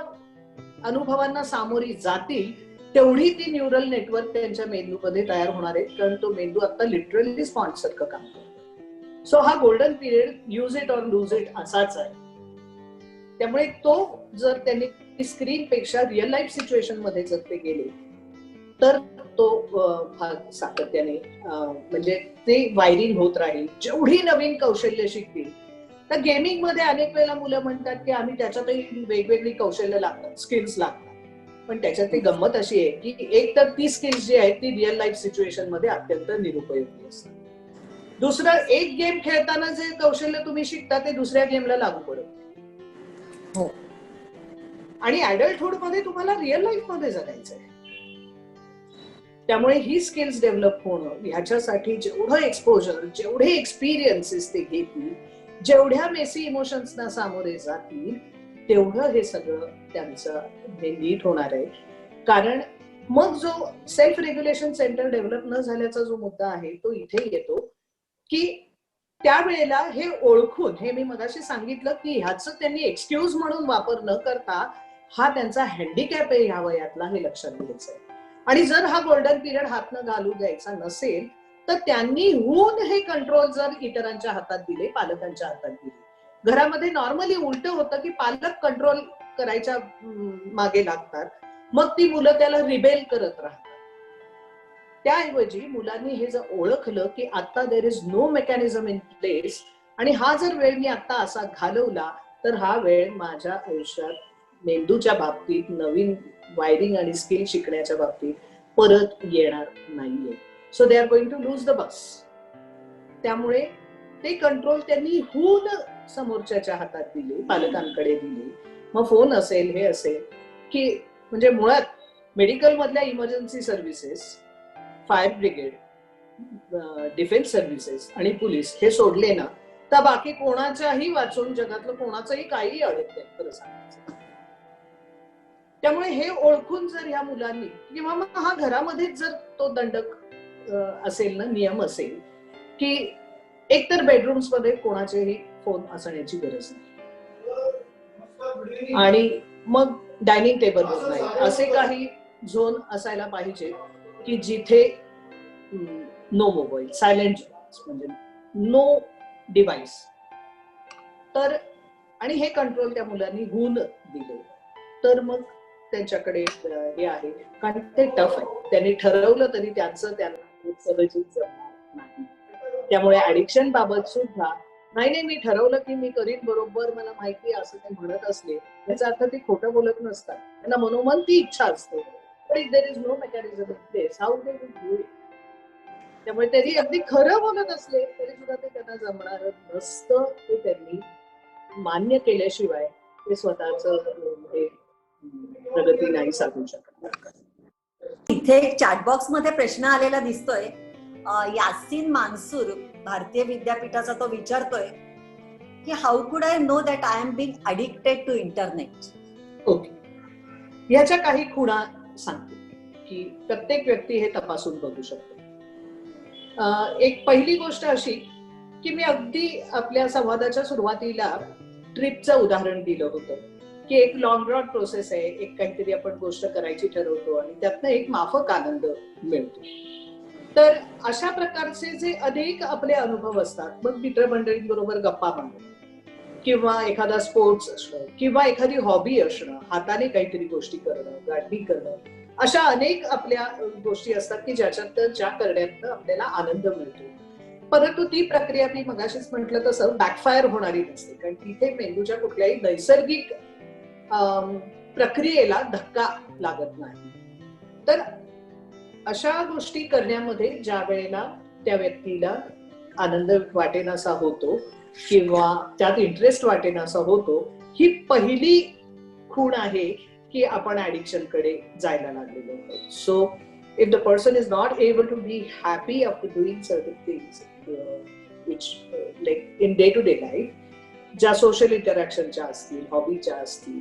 अनुभवांना सामोरी जातील तेवढी ती न्यूरल नेटवर्क त्यांच्या मेंदूमध्ये तयार होणार आहेत, कारण तो मेंदू आता लिटरली स्पॉन्ज सारखं काम करतो. सो हा golden period use it or lose it असाच आहे. त्यामुळे तो जर त्यांनी स्क्रीन पेक्षा रिअल लाईफ सिच्युएशन मध्ये जर ते गेले तर तो भाग सातत्याने म्हणजे ते वायरिंग होत राहील. जेवढी नवीन कौशल्य शिकतील, तर गेमिंग मध्ये अनेक वेळेला मुलं म्हणतात की आम्ही त्याच्यातही वेगवेगळी कौशल्य लागतात, स्किल्स लागतात. पण त्याच्यात ती गंमत अशी आहे की एक तर ती स्किल्स जी आहेत ती रिअल लाईफ सिच्युएशन मध्ये अत्यंत निरुपयोगी असतात. दुसरं, एक गेम खेळताना जे कौशल्य तुम्ही शिकता ते दुसऱ्या गेमला लागू पडत. हो. आणि ऍडल्टहुड मध्ये तुम्हाला रिअल लाईफ मध्ये जगायचंय. त्यामुळे ही स्किल्स डेव्हलप होणं, ह्याच्यासाठी जेवढं एक्सपोजर, जेवढे एक्सपिरियन्सेस ते घेतील, जेवढ्या मेसी इमोशन्सना सामोरे जातील, तेवढं हे सगळं त्यांचं नीट होणार आहे. कारण मग जो सेल्फ रेग्युलेशन सेंटर डेव्हलप न झाल्याचा जो मुद्दा आहे तो इथे येतो की त्यावेळेला हे ओळखून, हे मी मगाशी सांगितलं की ह्याचं त्यांनी एक्सक्यूज म्हणून वापर न करता हा त्यांचा हँडिकॅप आहे ह्या वयातला, हे लक्षात घ्यायचंय. आणि जर हा गोल्डन पिरियड हातनं घालू द्यायचा नसेल तर त्यांनी होऊन हे कंट्रोल जर इतरांच्या हातात दिले, पालकांच्या हातात दिले. घरामध्ये नॉर्मली उलट होतं की पालक कंट्रोल करायच्या मागे लागतात, मग ती मुलं त्याला रिबेल करत राहतात. त्याऐवजी मुलांनी हे जर ओळखलं की आता there is no mechanism in place आणि हा जर वेळ मी आता असा घालवला तर हा वेळ माझ्या आयुष्यात मेंदूच्या बाबतीत नवीन वायरिंग आणि स्किल शिकण्याच्या बाबतीत परत येणार नाहीये. So they are going to lose the bus. त्यामुळे ते कंट्रोल त्यांनी होऊन समोरच्याच्या हातात दिले, पालकांकडे दिले. मग फोन असेल, हे असेल की म्हणजे मुळात मेडिकल मधल्या emergency services, fire brigade, defence services आणि पोलीस हे सोडले ना तर बाकी कोणाच्याही वाचून जगातलं कोणाचंही काही अडत नाही, खरं सांगायचं. त्यामुळे हे ओळखून जर ह्या मुलांनी किंवा मग हा घरामध्येच जर तो दंडक असेल ना, नियम असेल की एकतर बेडरूम्स मध्ये कोणाचेही फोन असण्याची गरज नाही आणि मग डायनिंग टेबलवर नाही, असे काही झोन असायला पाहिजे की जिथे नो मोबाईल, सायलेंट म्हणजे नो डिव्हाइस. तर आणि हे कंट्रोल त्या मुलांनी होऊन दिले तर मग त्यांच्याकडे हे आहे. कारण ते टफ आहे, त्यांनी ठरवलं तरी त्यांचं त्यांना सहजच जमणार नाही. त्यामुळे ऍडिक्शन बाबत सुद्धा नाही मी ठरवलं की मी करीन बरोबर, मला माहिती असं ते म्हणत असले याचा अर्थ ते खोटं बोलत नसतात. त्यांना मनोमन ती इच्छा असते, पण there is no mechanism in place, how they will do it. त्यामुळे त्यांनी अगदी खरं बोलत असले तरी सुद्धा ते त्यांना जमणार नसतं. ते त्यांनी मान्य केल्याशिवाय ते स्वतःच हे प्रगती नाही साधू शकत. इथे एक चॅटबॉक्स मध्ये प्रश्न आलेला दिसतोय. यासीन मान्सूर भारतीय विद्यापीठाचा तो विचारतोय की how could I know that I am being addicted to internet. Okay, याच्या काही खुणा सांगते की प्रत्येक व्यक्ती हे तपासून बघू शकते. एक पहिली गोष्ट अशी की मी अगदी आपल्या संवादाच्या सुरुवातीला ट्रिपचं उदाहरण दिलं होतं की एक लॉंग रन प्रोसेस आहे, एक काहीतरी आपण गोष्ट करायची ठरवतो आणि त्यातनं एक माफक आनंद मिळतो. तर अशा प्रकारचे जे अनेक आपले अनुभव असतात, मग मित्रमंडळींबरोबर गप्पा मारणं किंवा एखादा स्पोर्ट्स असणं किंवा एखादी हॉबी असणं, हाताने काहीतरी गोष्टी करणं, गार्डनिंग करणं, अशा अनेक आपल्या गोष्टी असतात की ज्याच्यात ज्या करण्यात आपल्याला आनंद मिळतो. परंतु ती प्रक्रिया मी मगाशीच म्हटलं तसं बॅकफायर होणारी नसते, कारण तिथे मेंदूच्या कुठल्याही नैसर्गिक प्रक्रियेला धक्का लागत नाही. तर अशा गोष्टी करण्यामध्ये ज्या वेळेला त्या व्यक्तीला आनंद वाटेनासा होतो किंवा त्यात इंटरेस्ट वाटेनासा होतो, ही पहिली खूण आहे की आपण ऍडिक्शन कडे जायला लागलेलो आहोत. So if the person is not able to be happy after doing certain things which like in day to day life, ज्या सोशल इंटरॅक्शनच्या असतील, हॉबीच्या असतील,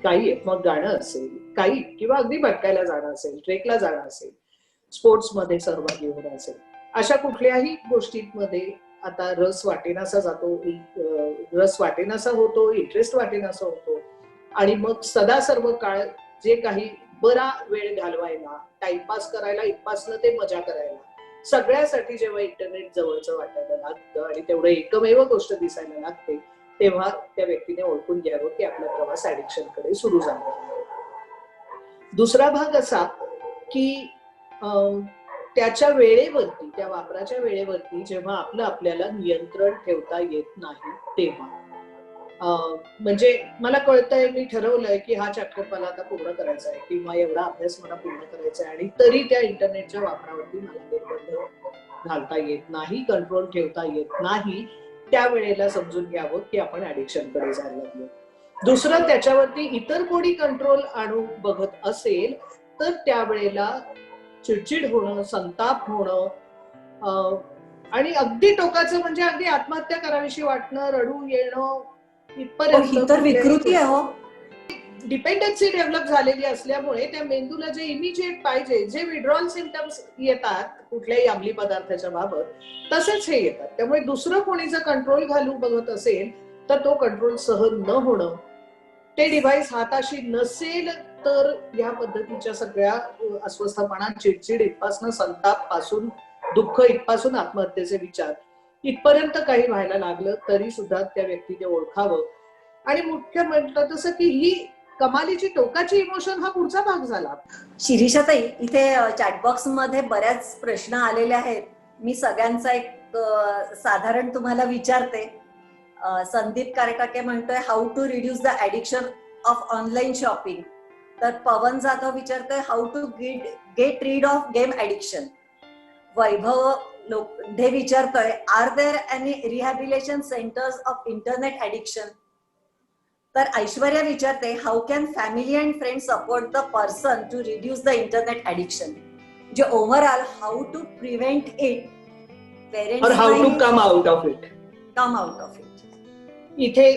काही मग गाणं असेल, काही किंवा अगदी भटकायला जाणं असेल, ट्रेकला जाणं असेल, स्पोर्ट्समध्ये सहभागी होणं असेल, अशा कुठल्याही गोष्टींमध्ये आता रस वाटेनासा जातो, रस वाटेनासा होतो, इंटरेस्ट वाटेनासा होतो आणि मग सदा सर्व काळ जे काही बरा वेळ घालवायला, टाइमपास करायला, इथपासनं ते मजा करायला, सगळ्यासाठी जेव्हा इंटरनेट जवळचं वाटायला लागतं आणि तेवढं एकमेव गोष्ट दिसायला लागते, तेव्हा त्या व्यक्तीने ओळखून घ्यावं की आपला प्रवास ऍडिक्शन कडे सुरू झाला. दुसरा भाग असा की त्याच्या वेळेवरती, त्या वापराच्या वेळेवरती जेव्हा आपल्याला नियंत्रण ठेवता येत नाही तेव्हा, म्हणजे मला कळतंय, मी ठरवलंय की हा चॅप्टर मला आता पूर्ण करायचा आहे किंवा एवढा अभ्यास मला पूर्ण करायचा आहे आणि तरी त्या इंटरनेटच्या वापरावरती मला निर्बंध घालता येत नाही, कंट्रोल ठेवता येत नाही, त्यावेळेला समजून घ्यावं की आपण ऍडिक्शन कडे जायला लागलो. दुसरं, त्याच्यावरती इतर कोणी कंट्रोल आणू बघत असेल तर त्यावेळेला चिडचिड होणं, संताप होणं आणि अगदी टोकाचं म्हणजे अगदी आत्महत्या करावीशी वाटणं, रडू येणं ही तर विकृती आहे हो. डिपेंडन्सी डेव्हलप झालेली असल्यामुळे त्या मेंदूला जे इमिजिएट पाहिजे, जे विड्रॉल सिम्पटम्स येतात कुठल्याही अंमली पदार्थाच्या बाबत, तसेच हे येतात. त्यामुळे दुसरं कोणी जर कंट्रोल घालू बघत असेल तर तो कंट्रोल सहन न होणं, ते डिव्हाइस हाताशी नसेल तर या पद्धतीच्या सगळ्या अस्वस्थपणा, चिडचिड इथपासून, संताप पासून, दुःख इथपासून आत्महत्येचे विचार इथपर्यंत काही व्हायला लागलं तरी सुद्धा त्या व्यक्तीने ओळखावं. आणि मुख्य म्हटलं तसं की ही कमालीची टोकाची इमोशन हा पुढचा भाग झाला. शिरीषाताई, इथे चॅटबॉक्स मध्ये बऱ्याच प्रश्न आलेले आहेत. मी सगळ्यांचा एक साधारण तुम्हाला विचारते. संदीप कारकाके म्हणतोय how to reduce the addiction of online shopping. तर पवन जाधव विचारतोय how to get rid of game addiction. Vaibhav Lokhande विचारतोय are there any rehabilitation centres of internet addiction. तर ऐश्वर्या विचारते how can family and friend support the person to reduce the internet addiction. म्हणजे overall how to prevent it, parents how to come out of it. इथे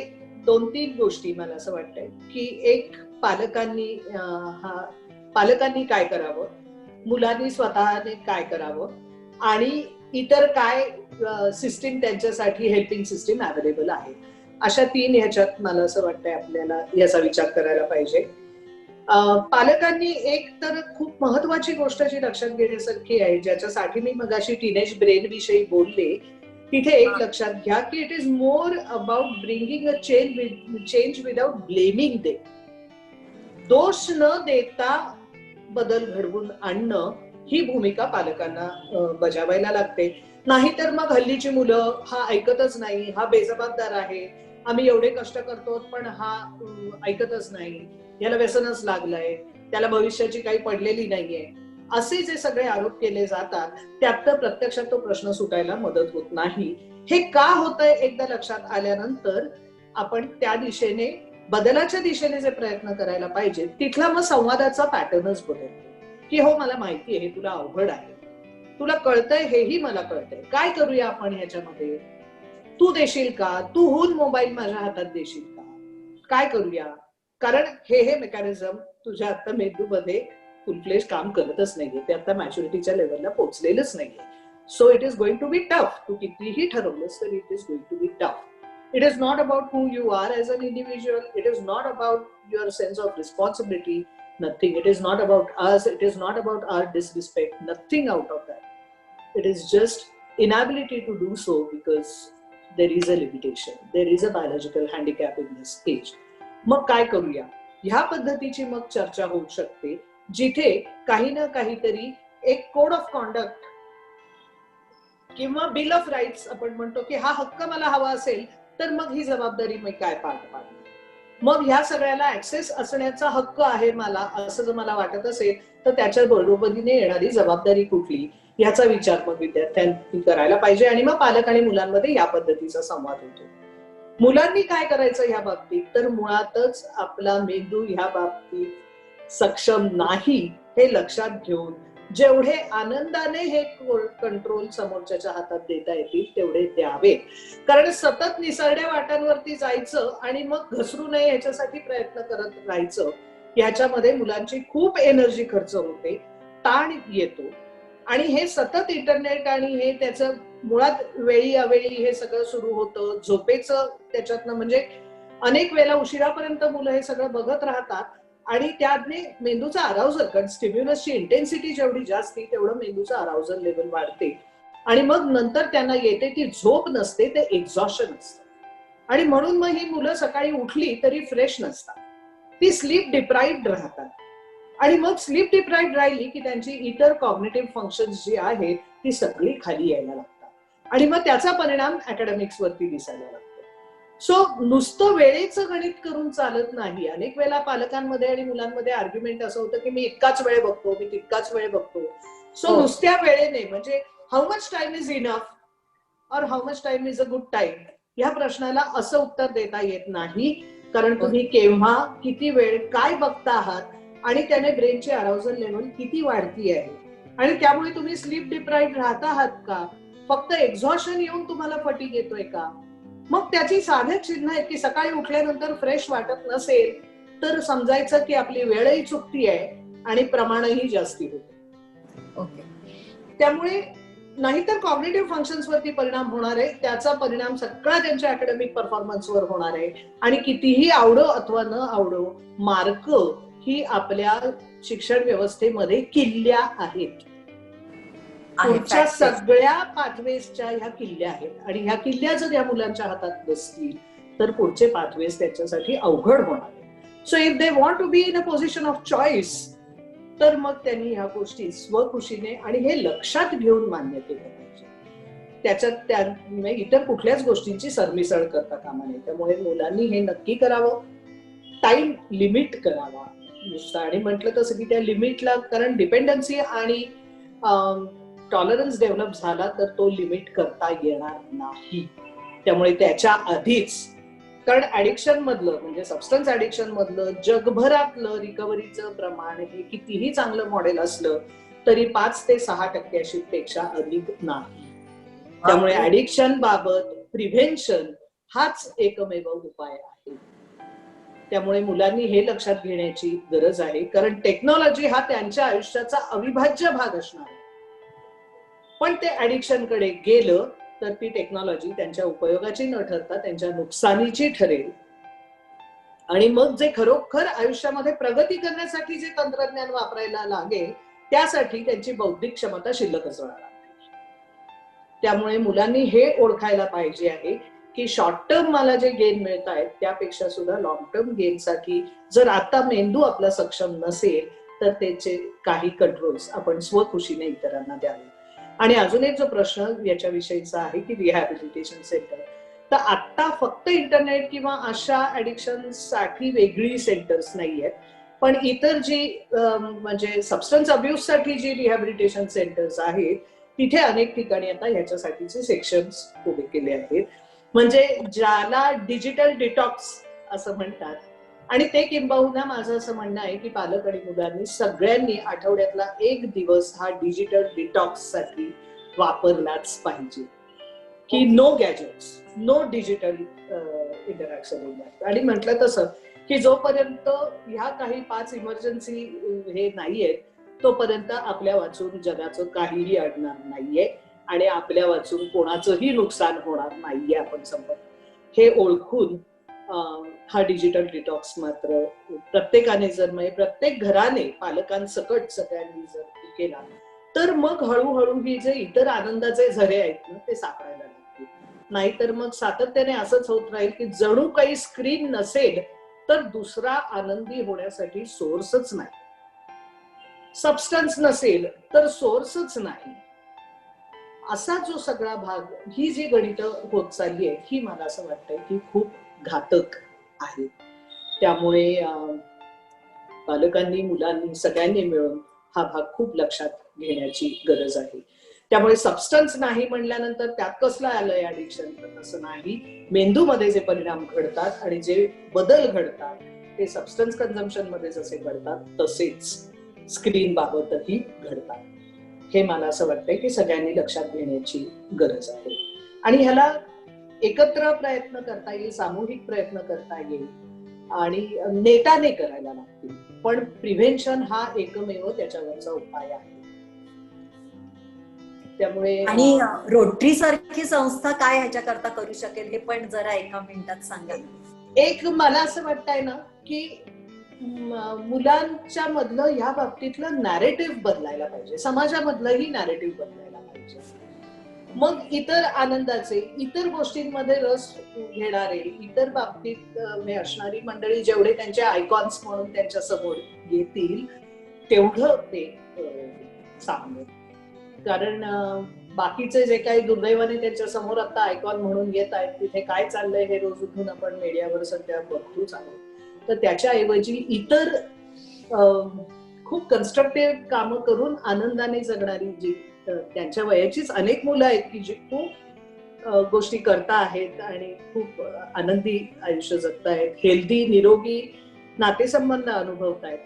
2-3 गोष्टी मला असं वाटतंय की एक, पालकांनी काय करावं, मुलांनी स्वतःने काय करावं आणि इतर काय सिस्टीम त्यांच्यासाठी हेल्पिंग सिस्टीम अवेलेबल आहे, अशा 3 ह्याच्यात मला असं वाटतंय आपल्याला याचा विचार करायला पाहिजे. पालकांनी एक तर खूप महत्वाची गोष्ट जी लक्षात घेण्यासारखी आहे, ज्याच्यासाठी मी मगाशी टीनेज ब्रेन विषयी बोलले, तिथे एक लक्षात घ्या की it is more about bringing a change without blaming they. दोष न देता बदल घडवून आणणं ही भूमिका पालकांना बजावायला लागते. नाहीतर मग हल्लीची मुलं हा ऐकतच नाही, हा बेजबाबदार आहे, आम्ही एवढे कष्ट करतो पण हा ऐकतच नाही, याला व्यसनच लागलंय, त्याला भविष्याची काही पडलेली नाहीये, असे जे सगळे आरोप केले जातात त्यात तर प्रत्यक्षात तो प्रश्न सुटायला मदत होत नाही. हे का होतंय एकदा लक्षात आल्यानंतर आपण त्या दिशेने बदलाच्या दिशेने जे प्रयत्न करायला पाहिजे तिथला मग संवादाचा पॅटर्नच बदलतो की हो मला माहिती आहे हे तुला अवघड आहे, तुला कळतंय हेही मला कळतंय, काय करूया आपण ह्याच्यामध्ये, तू देशील का, तू होऊन मोबाईल माझ्या हातात देशील का, काय करूया. कारण हे मेकॅनिझम तुझ्या आता मेंदूमध्ये फुल फ्लेज काम करतच नाहीये, ते आता मॅच्युरिटीच्या लेवलला पोहोचलेलंच नाहीये. So it is going to be tough. तू कितीही ठरवलंस तर it is going to be tough. It is not about who you are as an individual. It is not about your sense of responsibility. Nothing. It is not about us. It is not about our disrespect. Nothing out of that. It is just inability to do so because there is a limitation. There is a biological handicap in this age. मग काय करूया ह्या पद्धतीची मग चर्चा होऊ शकते जिथे काही ना काहीतरी एक कोड ऑफ कॉन्डक्ट किंवा बिल ऑफ राईट्स आपण म्हणतो की हा हक्क मला हवा असेल तर मग ही जबाबदारी मी काय पार पाडणार. मग ह्या सगळ्याला ऍक्सेस असण्याचा हक्क आहे मला असं जर मला वाटत असेल तर त्याच्या बरोबरीने येणारी जबाबदारी कुठली याचा विचार मग विद्यार्थ्यांनी करायला पाहिजे. आणि मग पालक आणि मुलांमध्ये या पद्धतीचा संवाद होतो. मुलांनी काय करायचं ह्या बाबतीत तर मुळातच आपला मेंदू ह्या बाबतीत सक्षम नाही हे लक्षात घेऊन जेवढे आनंदाने हे कंट्रोल समोरच्या हातात देता येतील तेवढे द्यावे. कारण सतत निसरड्या वाटांवरती जायचं आणि मग घसरू नये याच्यासाठी प्रयत्न करत राहायचं याच्यामध्ये मुलांची खूप एनर्जी खर्च होते, ताण येतो. आणि हे सतत इंटरनेट आणि हे त्याचं मुळात वेळी अवेळी हे सगळं सुरू होतं. झोपेचं त्याच्यातनं म्हणजे अनेक वेळेला उशिरापर्यंत मुलं हे सगळं बघत राहतात आणि त्याने मेंदूचा अराउझल, कारण स्टिम्युलसची इंटेन्सिटी जेवढी जास्त तेवढं मेंदूचा अराउझल लेवल वाढते आणि मग नंतर त्यांना येते ती झोप नसते, ते एक्झॉशन असतं. आणि म्हणून मग ही मुलं सकाळी उठली तरी फ्रेश नसतात, ती स्लीप डिप्राइव्ड राहतात. आणि मग स्लीप डिप्राइव्ड राहिली की त्यांची इतर कॉग्निटिव्ह फंक्शन्स जी आहेत ती सगळी खाली यायला लागतात आणि मग त्याचा परिणाम अकॅडमिक्स वरती दिसायला लागतो. सो नुसतं वेळेचं गणित करून चालत नाही. अनेक वेळेला पालकांमध्ये आणि मुलांमध्ये आर्ग्युमेंट असं होतं की मी इतकाच वेळ बघतो, मी तितकाच वेळ बघतो. सो नुसत्या वेळेने म्हणजे how much time is enough और how much time is a good time या प्रश्नाला असं उत्तर देता येत नाही. कारण तुम्ही केव्हा किती वेळ काय बघता आहात आणि त्याने ब्रेनची अराउझल लेवल किती वाढती आहे आणि त्यामुळे तुम्ही स्लीप डिप्राइव्ड राहता आहात का, फक्त एक्झॉशन येऊन तुम्हाला फटीग येतोय का. मग त्याची साधे चिन्ह आहेत की सकाळी उठल्यानंतर फ्रेश वाटत नसेल तर समजायचं की आपली वेळही चुकती आहे आणि प्रमाणही जास्ती होते. ओके. त्यामुळे नाहीतर कॉग्निटिव्ह फंक्शन्स वरती परिणाम होणार आहे, त्याचा परिणाम सगळा त्यांच्या अकॅडमिक परफॉर्मन्सवर होणार आहे. आणि कितीही आवडो अथवा न आवडो मार्क ही आपल्या शिक्षण व्यवस्थेमध्ये किल्ल्या आहेत. पुढच्या सगळ्या पाथवेजच्या ह्या किल्ल्या आहेत आणि ह्या किल्ल्या जर या मुलांच्या हातात बसतील तर पुढचे पाथवेज त्यांच्यासाठी अवघड होणार आहे. So if they want to be in a position of choice तर मग त्यांनी ह्या गोष्टी स्वखुशीने आणि हे लक्षात घेऊन मान्य केलं पाहिजे. त्याच्यात इतर कुठल्याच गोष्टींची सरमिसळ करता कामा नये. त्यामुळे मुलांनी हे नक्की करावं, टाइम लिमिट करावा नुसतं. आणि म्हटलं तसं की त्या लिमिटला, कारण डिपेंडन्सी आणि टॉलरन्स डेव्हलप झाला तर तो लिमिट करता येणार नाही. त्यामुळे त्याच्या आधीच, कारण ऍडिक्शन मधलं म्हणजे सबस्टन्स ऍडिक्शन मधलं जगभरातलं रिकव्हरीचं प्रमाण हे कितीही चांगलं मॉडेल असलं तरी 5 ते 6% पेक्षा अधिक नाही. त्यामुळे ऍडिक्शन बाबत प्रिव्हेन्शन हाच एकमेव उपाय आहे. त्यामुळे मुलांनी हे लक्षात घेण्याची गरज आहे, कारण टेक्नॉलॉजी हा त्यांच्या आयुष्याचा अविभाज्य भाग असणार आहे. पण ते ऍडिक्शन कडे गेलं तर ती टेक्नॉलॉजी त्यांच्या उपयोगाची न ठरता त्यांच्या नुकसानीची ठरेल. आणि मग जे खरोखर आयुष्यामध्ये प्रगती करण्यासाठी जे तंत्रज्ञान वापरायला लागेल त्यासाठी त्यांची बौद्धिक क्षमता शिल्लकच राहणार नाही. त्यामुळे मुलांनी हे ओळखायला पाहिजे आहे की शॉर्ट टर्म मला जे गेन मिळत आहेत त्यापेक्षा सुद्धा लॉंग टर्म गेनसाठी जर आता मेंदू आपला सक्षम नसेल तर त्याचे काही कंट्रोल्स आपण स्वखुशीने इतरांना द्यावे. आणि अजून एक जो प्रश्न याच्याविषयीचा आहे की रिहॅबिलिटेशन सेंटर, तर आता फक्त इंटरनेट किंवा अशा ऍडिक्शन साठी वेगळी सेंटर्स नाही आहेत, पण इतर जी म्हणजे सबस्टन्स अब्युज साठी जी रिहॅबिलिटेशन सेंटर्स आहेत तिथे अनेक ठिकाणी आता ह्याच्यासाठीचे सेक्शन्स उभे केले आहेत. म्हणजे ज्याला डिजिटल डिटॉक्स असं म्हणतात आणि ते किंबहुना माझं असं म्हणणं आहे की पालक आणि मुलांनी सगळ्यांनी आठवड्यातला एक दिवस हा डिजिटल डिटॉक्स साठी वापरलाच पाहिजे, की no gadgets, no digital interaction. आणि म्हटलं तसं की जोपर्यंत ह्या काही 5 इमर्जन्सी हे नाहीयेत तोपर्यंत आपल्या वाचून जगाचं काहीही अडणार नाहीये आणि आपल्या वाचून कोणाचंही नुकसान होणार नाहीये. आपण संपत हे ओळखून हा डिजिटल डिटॉक्स मात्र प्रत्येकाने जर म्हणजे प्रत्येक घराने पालकांसकट सगळ्यांनी जर केला तर मग हळूहळू ही जे इतर आनंदाचे झरे आहेत ना ते सापडायला लागतील. नाहीतर मग सातत्याने असंच होत राहील की जणू काही स्क्रीन नसेल तर दुसरा आनंदी होण्यासाठी सोर्सच नाही, सबस्टन्स नसेल तर सोर्सच नाही, असा जो सगळा भाग, ही जी गणितं होत चालली आहे ही मला असं वाटतंय की खूप घातक आहे. त्यामुळे पालकांनी मुलांनी सगळ्यांनी मिळून हा भाग खूप लक्षात घेण्याची गरज आहे. त्यामुळे सबस्टन्स नाही म्हणल्यानंतर त्यात कसलं आलंय ऍडिक्शन, तर तसं नाही. मेंदूमध्ये जे परिणाम घडतात आणि जे बदल घडतात ते सबस्टन्स कन्झम्पशन मध्ये जसे घडतात तसेच स्क्रीन बाबतही घडतात. हे मला असं वाटतंय की सगळ्यांनी लक्षात घेण्याची गरज आहे आणि ह्याला एकत्र प्रयत्न करता येईल, सामूहिक प्रयत्न करता येईल आणि नेटाने करायला लागतील. पण प्रिव्हेन्शन हा एकमेव त्याच्यावरचा उपाय आहे. त्यामुळे आणि रोटरी सारखी संस्था काय ह्याच्याकरता करू शकेल हे पण जरा एका मिनिटात सांगा. एक मला असं वाटतंय ना की मुलांच्या मधलं ह्या बाबतीतलं नॅरेटिव्ह बदलायला पाहिजे, समाजामधलंही नॅरेटिव्ह बदलायला पाहिजे. मग इतर आनंदाचे, इतर गोष्टींमध्ये रस घेणारे, इतर बाबतीत असणारी मंडळी जेवढे त्यांचे आयकॉन्स म्हणून त्यांच्या समोर येतील तेवढं ते चांगलं. कारण बाकीचे जे काही दुर्दैवाने त्यांच्या समोर आता आयकॉन म्हणून येत आहेत तिथे काय चाललंय हे रोज उठून आपण मीडियावर सध्या बघतोच आहोत. तर त्याच्याऐवजी इतर खूप कन्स्ट्रक्टिव्ह कामं करून आनंदाने जगणारी जी त्यांच्या वयाचीच अनेक मुलं आहेत की जी खूप गोष्टी करता आहेत आणि खूप आनंदी आयुष्य जगतायत, हेल्दी निरोगी नातेसंबंध अनुभवतायत,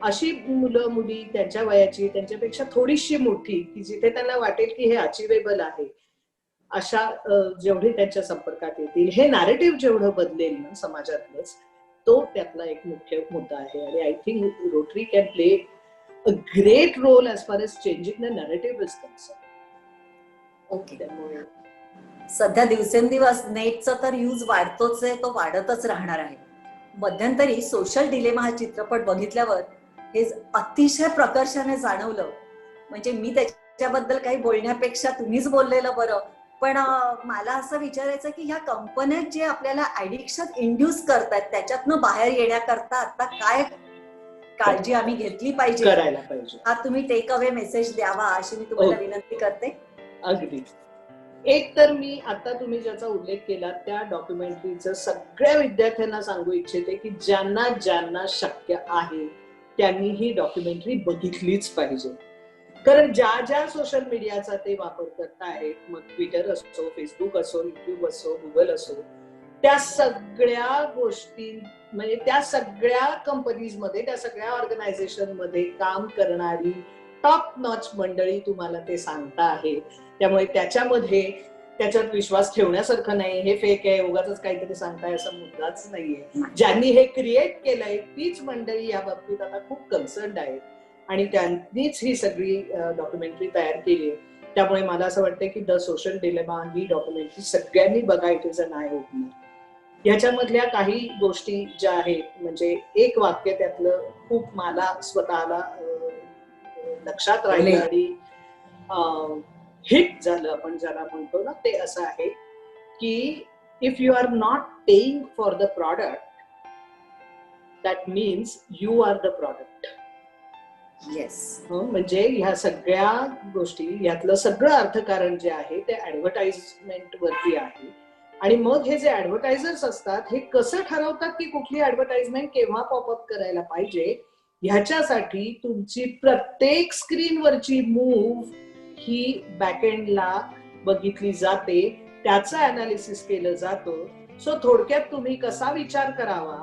अशी मुलं मुली त्यांच्या वयाची त्यांच्यापेक्षा थोडीशी मोठी की जिथे त्यांना वाटेल की हे अचिवेबल आहे अशा जेवढे त्यांच्या संपर्कात येतील, हे नॅरेटिव्ह जेवढं बदलेल ना समाजातलंच, तो त्यातला एक मुख्य मुद्दा आहे. आणि I think rotary can play a great role as far as changing the narrative is concerned. Okay. सध्या दिवसेंदिवस नेटचा तर यूज वाढतोच आहे, तो वाढतच राहणार आहे. मध्यंतरी सोशल डिलेमा हा चित्रपट बघितल्यावर हे अतिशय प्रकर्षाने जाणवलं. म्हणजे मी त्याच्याबद्दल काही बोलण्यापेक्षा तुम्हीच बोललेलं बरं. पण मला असं विचारायचं की ह्या कंपन्या जे आपल्याला ऍडिक्शन इंड्यूस करतात त्याच्यातनं बाहेर येण्याकरता आता काय काळजी आम्ही घेतली पाहिजे, करायला पाहिजे, हा तुम्ही टेक अवे मेसेज द्यावा अशी मी तुम्हाला विनंती करते. अगदी. एक तर मी आता तुम्ही ज्याचा उल्लेख केला त्या डॉक्युमेंटरीचं सगळ्या विद्यार्थ्यांना सांगू इच्छिते की ज्यांना ज्यांना शक्य आहे त्यांनी ही डॉक्युमेंटरी बघितलीच पाहिजे. कारण ज्या ज्या सोशल मीडियाचा ते वापर करतायत, मग ट्विटर असो, फेसबुक असो, युट्यूब असो, गुगल असो, त्या सगळ्या गोष्टी म्हणजे त्या सगळ्या कंपनीज मध्ये, त्या सगळ्या ऑर्गनायझेशन मध्ये काम करणारी टॉप नॉच मंडळी तुम्हाला ते सांगता आहेत. त्यामुळे त्याच्यात विश्वास ठेवण्यासारखं नाही, हे फेक आहे, उगाच काहीतरी सांगताय असा मुद्दाच नाहीये. ज्यांनी हे क्रिएट केलंय तीच मंडळी या बाबतीत आता खूप कन्सर्न्ड आहेत आणि त्यांनीच ही सगळी डॉक्युमेंटरी तयार केली आहे. त्यामुळे मला असं वाटतं की द सोशल डिलेमा ही डॉक्युमेंटरी सगळ्यांनी बघा. It is a eye opener. ह्याच्यामधल्या काही गोष्टी ज्या आहेत, म्हणजे एक वाक्य त्यातलं खूप मला स्वतःला लक्षात राहिलं आणि हिट झालं आपण ज्याला म्हणतो ना, ते असं आहे की if you are not paying for the product that means you are the product. Yes. म्हणजे ह्या सगळ्या गोष्टी, यातलं सगळं अर्थकारण जे आहे ते ऍडव्हर्टाइजमेंट वरती आहे. आणि मग हे जे ऍडव्हर्टायझर्स असतात हे कसं ठरवतात की कुठली ऍडव्हर्टाइजमेंट केव्हा पॉपअप करायला पाहिजे, ह्याच्यासाठी तुमची प्रत्येक स्क्रीनवरची मूव्ह ही बॅकएंडला बघितली जाते, त्याचं अनालिसिस केलं जातं. सो थोडक्यात तुम्ही कसा विचार करावा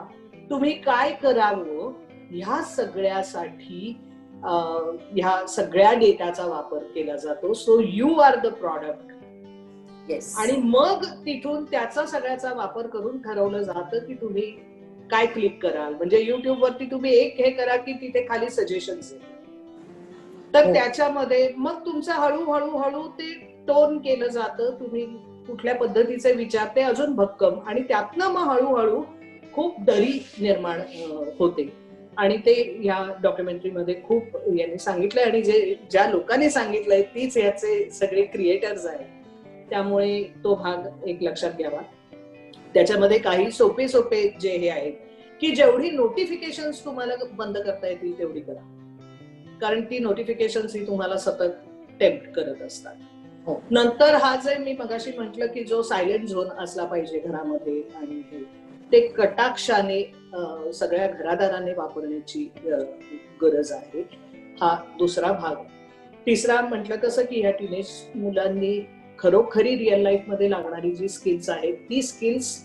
तुम्ही काय करावं ह्या सगळ्यासाठी ह्या सगळ्या डेटाचा वापर केला जातो. So you are the product. Yes. आणि मग तिथून त्याचा सगळ्याचा वापर करून ठरवलं जातं की तुम्ही काय क्लिक कराल. म्हणजे युट्यूब वरती तुम्ही एक हे करा की तिथे खाली सजेशन्स आहे, तर त्याच्यामध्ये मग तुमचं हळूहळू ते टोन केलं जातं. तुम्ही कुठल्या पद्धतीचे विचार ते अजून भक्कम, आणि त्यातनं मग हळूहळू खूप दरी निर्माण होते. आणि ते या डॉक्युमेंटरीमध्ये खूप यांनी सांगितलंय, आणि ज्या लोकांनी सांगितलंय तीच याचे सगळे क्रिएटर्स आहेत. त्यामुळे तो भाग एक लक्षात घ्यावा. त्याच्यामध्ये काही सोपे जे हे आहेत की जेवढी नोटिफिकेशन्स तुम्हाला बंद करता येतील तेवढी करा, कारण ती नोटिफिकेशन्स ही तुम्हाला सतत टेम्प्ट करत असतात. नंतर हा जे मी मगाशी म्हटलं की जो सायलेंट झोन असला पाहिजे घरामध्ये, आणि ते कटाक्षाने सगळ्या घरादारांनी वापरण्याची गरज आहे. हा दुसरा भाग. तिसरा म्हटलं तसं की ह्या टीनेज मुलांनी खरोखरी रिअल लाईफ मध्ये लागणारी जी स्किल्स आहेत ती स्किल्स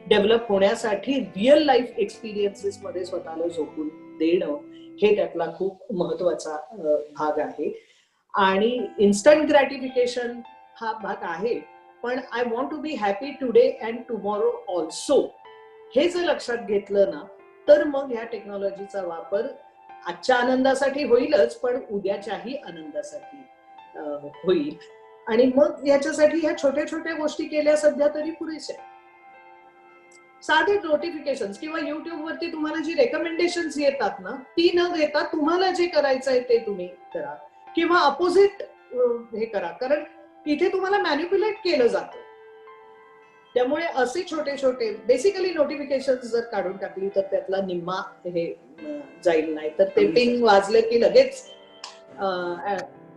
डेव्हलप होण्यासाठी रिअल लाईफ एक्सपिरियन्सेस मध्ये स्वतःला झोकून देणं हे त्यातला खूप महत्वाचा भाग आहे. आणि इन्स्टंट ग्रॅटिफिकेशन हा भाग आहे, पण I want to be happy today and tomorrow also हे जर लक्षात घेतलं ना, तर मग ह्या टेक्नॉलॉजीचा वापर आजच्या आनंदासाठी होईलच, पण उद्याच्याही आनंदासाठी होईल. आणि मग याच्यासाठी ह्या छोट्या गोष्टी केल्या सध्या तरी पुरेशा. साधे नोटिफिकेशन किंवा युट्यूब वरती तुम्हाला जी रेकमेंडेशन्स येतात ना, ती न घेता तुम्हाला जे करायचंय ते तुम्ही करा, किंवा अपोजिट हे करा, कारण इथे तुम्हाला मॅनिप्युलेट केलं जातं. त्यामुळे असे छोटे बेसिकली नोटिफिकेशन जर काढून टाकली तर त्यातला निम्मा हे जाईल. नाही तर ते पिंग वाजलं की लगेच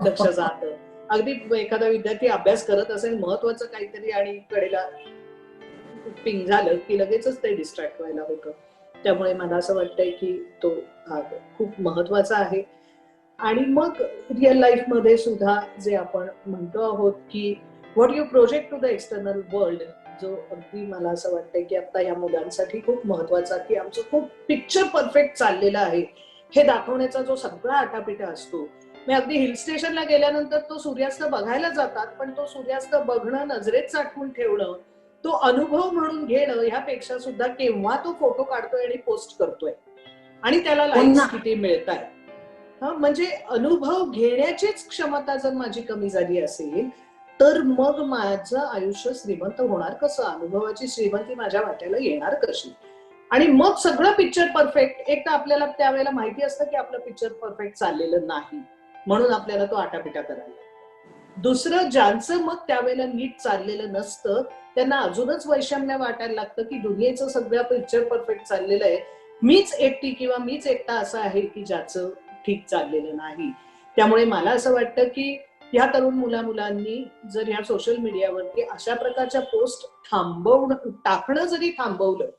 लक्ष जातं. अगदी एखादा विद्यार्थी अभ्यास करत असेल महत्वाचं काहीतरी आणि कडेला पिंग झालं की लगेचच ते डिस्ट्रॅक्ट व्हायला होतं. त्यामुळे मला असं वाटतंय की तो भाग खूप महत्वाचा आहे. आणि मग रिअल लाईफ मध्ये सुद्धा जे आपण म्हणतो आहोत की what you project to the external world, जो अगदी मला असं वाटतंय की आता या मुलांसाठी खूप महत्वाचा, की आमचं खूप पिक्चर परफेक्ट चाललेलं आहे हे दाखवण्याचा जो सगळा आटापिटा असतो. मी अगदी हिल स्टेशनला गेल्यानंतर तो सूर्यास्त बघायला जातात, पण तो सूर्यास्त बघणं, नजरेत साठवून ठेवणं, तो अनुभव म्हणून घेणं, ह्यापेक्षा सुद्धा केव्हा तो फोटो काढतोय आणि पोस्ट करतोय आणि त्याला लाईक्स किती मिळताय. म्हणजे अनुभव घेण्याचीच क्षमता जर माझी कमी झाली असेल तर मग माझं आयुष्य श्रीमंत होणार कसं, अनुभवाची श्रीमंती माझ्या वाट्याला येणार कशी. आणि मग सगळं पिक्चर परफेक्ट. एक तर आपल्याला त्यावेळेला माहिती असतं की आपलं पिक्चर परफेक्ट चाललेलं नाही, म्हणून आपल्याला तो आटापिटा करायला. दुसरं, ज्यांचं मग त्यावेळेला नीट चाललेलं नसतं त्यांना अजूनच वैषम्य वाटायला लागतं की दुनियेचं सगळं पिक्चर परफेक्ट चाललेलं आहे, मीच एकटी किंवा मीच एकटा असं आहे की ज्याचं ठीक चाललेलं नाही. त्यामुळे मला असं वाटतं की ह्या तरुण मुलांनी जर ह्या सोशल मीडियावरती अशा प्रकारच्या पोस्ट टाकणं जरी थांबवलं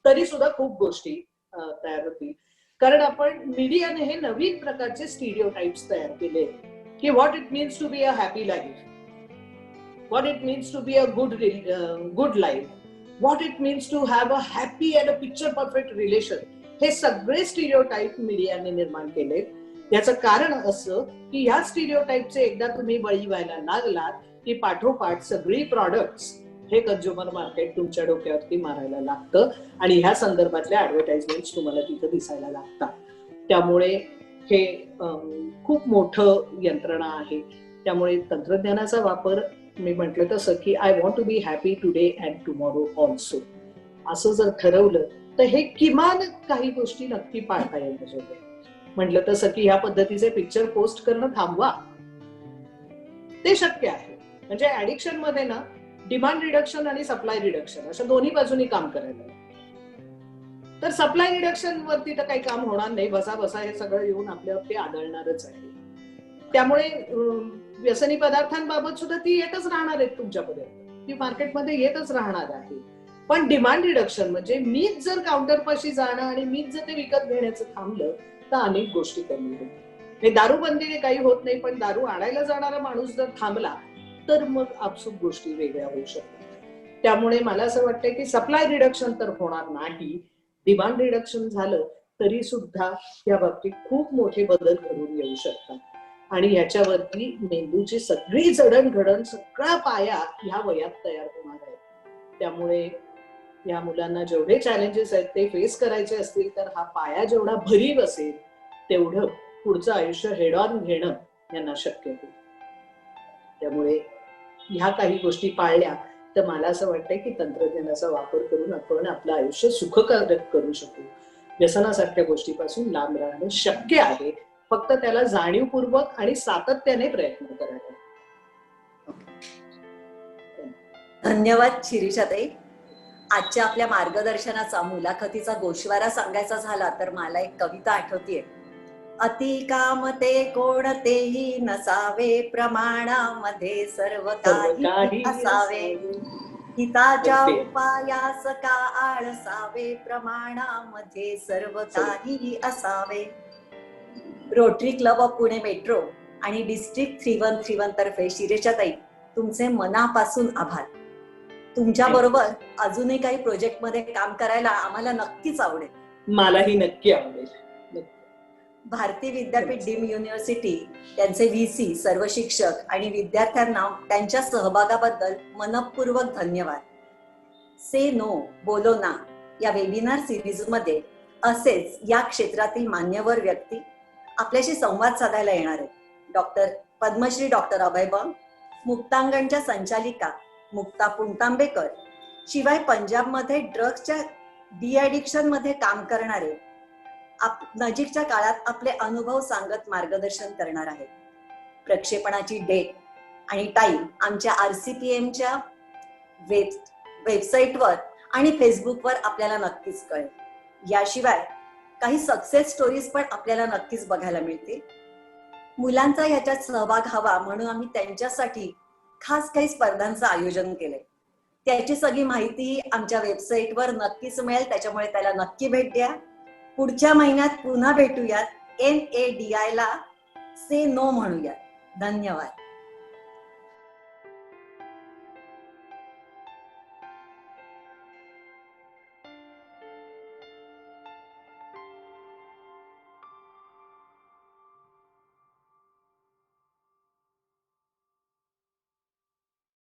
तरी सुद्धा खूप गोष्टी तयार होतील. कारण आपण मीडियाने हे नवीन प्रकारचे स्टिरियोटाइप्स तयार केले की what it means to be a happy life, what it means to be a good life, what it means to have a happy and a picture perfect relation. हे सगळे स्टिरियोटाइप मीडियाने निर्माण केले. याचं कारण असं की ह्या स्टिरियोटाइपचे एकदा तुम्ही बळी व्हायला लागलात की पाठोपाठ सगळी प्रॉडक्ट्स हे कंझ्युमर मार्केट तुमच्या डोक्यावरती मारायला लागतं आणि ह्या संदर्भातल्या ऍडव्हर्टाइजमेंट तुम्हाला तिथं दिसायला लागतात. त्यामुळे हे खूप मोठं यंत्रणा आहे. त्यामुळे तंत्रज्ञानाचा वापर मी म्हटलं तसं की I want to be happy today and tomorrow also असं जर ठरवलं तर हे किमान काही गोष्टी नक्की पाळता येईल. म्हटलं तसं की ह्या पद्धतीचे पिक्चर पोस्ट करणं थांबवा, ते शक्य आहे. म्हणजे ऍडिक्शन मध्ये ना डिमांड रिडक्शन आणि सप्लाय रिडक्शन अशा दोन्ही बाजूनी काम करायला. तर सप्लाय रिडक्शन वरती तर काही काम होणार नाही, बसा हे सगळं येऊन आपल्यावरती आदळणारच आहे. त्यामुळे व्यसनी पदार्थांबाबत सुद्धा ती येतच राहणार आहेत तुमच्यापर्यंत, ती मार्केटमध्ये येतच राहणार आहे. पण डिमांड रिडक्शन म्हणजे मीच जर काउंटरपाशी जाणं आणि मीच जर ते विकत घेण्याचं थांबलं तर अनेक गोष्टी कमी होतील. दारूबंदीने काही होत नाही, पण दारू आणायला जाणारा माणूस जर थांबला तर मग आपसूक गोष्टी वेगळ्या होऊ शकतात. त्यामुळे मला असं वाटतं की सप्लाय रिडक्शन तर होणार नाही, डिमांड रिडक्शन झालं तरी सुद्धा या बाबतीत खूप मोठे बदल घडून येऊ शकतात. आणि ह्याच्यावरती मेंदूची सगळी जडणघडण, सगळा पाया ह्या वयात तयार होणार आहे. त्यामुळे या मुलांना जेवढे चॅलेंजेस आहेत ते फेस करायचे असतील तर हा पाया जेवढा भरीव असेल तेवढं पुढचं आयुष्य हेड ऑन घेणं यांना शक्य होईल. त्यामुळे ह्या काही गोष्टी पाळल्या तर मला असं वाटतंय की तंत्रज्ञानाचा वापर करून आपण आपलं आयुष्य सुखकारक करू शकू. व्यसनासारख्या गोष्टीपासून लांब राहणं शक्य आहे, फक्त त्याला जाणीवपूर्वक आणि सातत्याने प्रयत्न करायला. धन्यवाद शिरीषाताई. आजच्या आपल्या मार्गदर्शनाचा, मुलाखतीचा गोषवारा सांगायचा झाला तर मला एक कविता आठवतीये. अति कामते कोणतेही नसावे, प्रमाणामध्ये सर्व काही असावे. हिताच्या उपायास का आळसावे, प्रमाणामध्ये सर्व काही असावे. Rotary club of Pune metro आणि डिस्ट्रिक्ट 3131 तर्फे शिरीषाताई तुमचे मनापासून आभार. तुमच्या बरोबर अजूनही काही प्रोजेक्ट मध्ये काम करायला आम्हाला नक्कीच आवडेल. मलाही नक्की आवडेल. भारती विद्यापीठ डीम युनिव्हर्सिटी, त्यांचे व्हीसी, सर्व शिक्षक आणि विद्यार्थ्यांना त्यांच्या सहभागाबद्दल मनपूर्वक धन्यवाद. से नो बोलो ना या वेबिनार सिरीज मध्ये असेच या क्षेत्रातील मान्यवर व्यक्ती आपल्याशी संवाद साधायला येणार आहेत. पद्मश्री डॉक्टर अभय बंग, मुक्तांगणच्या संचालिका मुक्ता पुणतांबेकर, शिवाय पंजाबमध्ये ड्रग्सच्या डिॲडिक्शन मध्ये काम करणारे नजीकच्या काळात आपले अनुभव सांगत मार्गदर्शन करणार आहेत. प्रक्षेपणाची डेट आणि टाइम आमच्या RCPMच्या वेबसाईटवर आणि फेसबुकवर आपल्याला नक्कीच कळेल. याशिवाय काही सक्सेस स्टोरीज पण आपल्याला नक्कीच बघायला मिळतील. मुलांचा याच्यात सहभाग हवा म्हणून आम्ही त्यांच्यासाठी खास काही स्पर्धांचं आयोजन केलंय. त्याची सगळी माहिती आमच्या वेबसाईटवर नक्कीच मिळेल, त्याच्यामुळे त्याला नक्की भेट द्या. पुढच्या महिन्यात पुन्हा भेटूयात. NADI ला से नो म्हणूयात. धन्यवाद.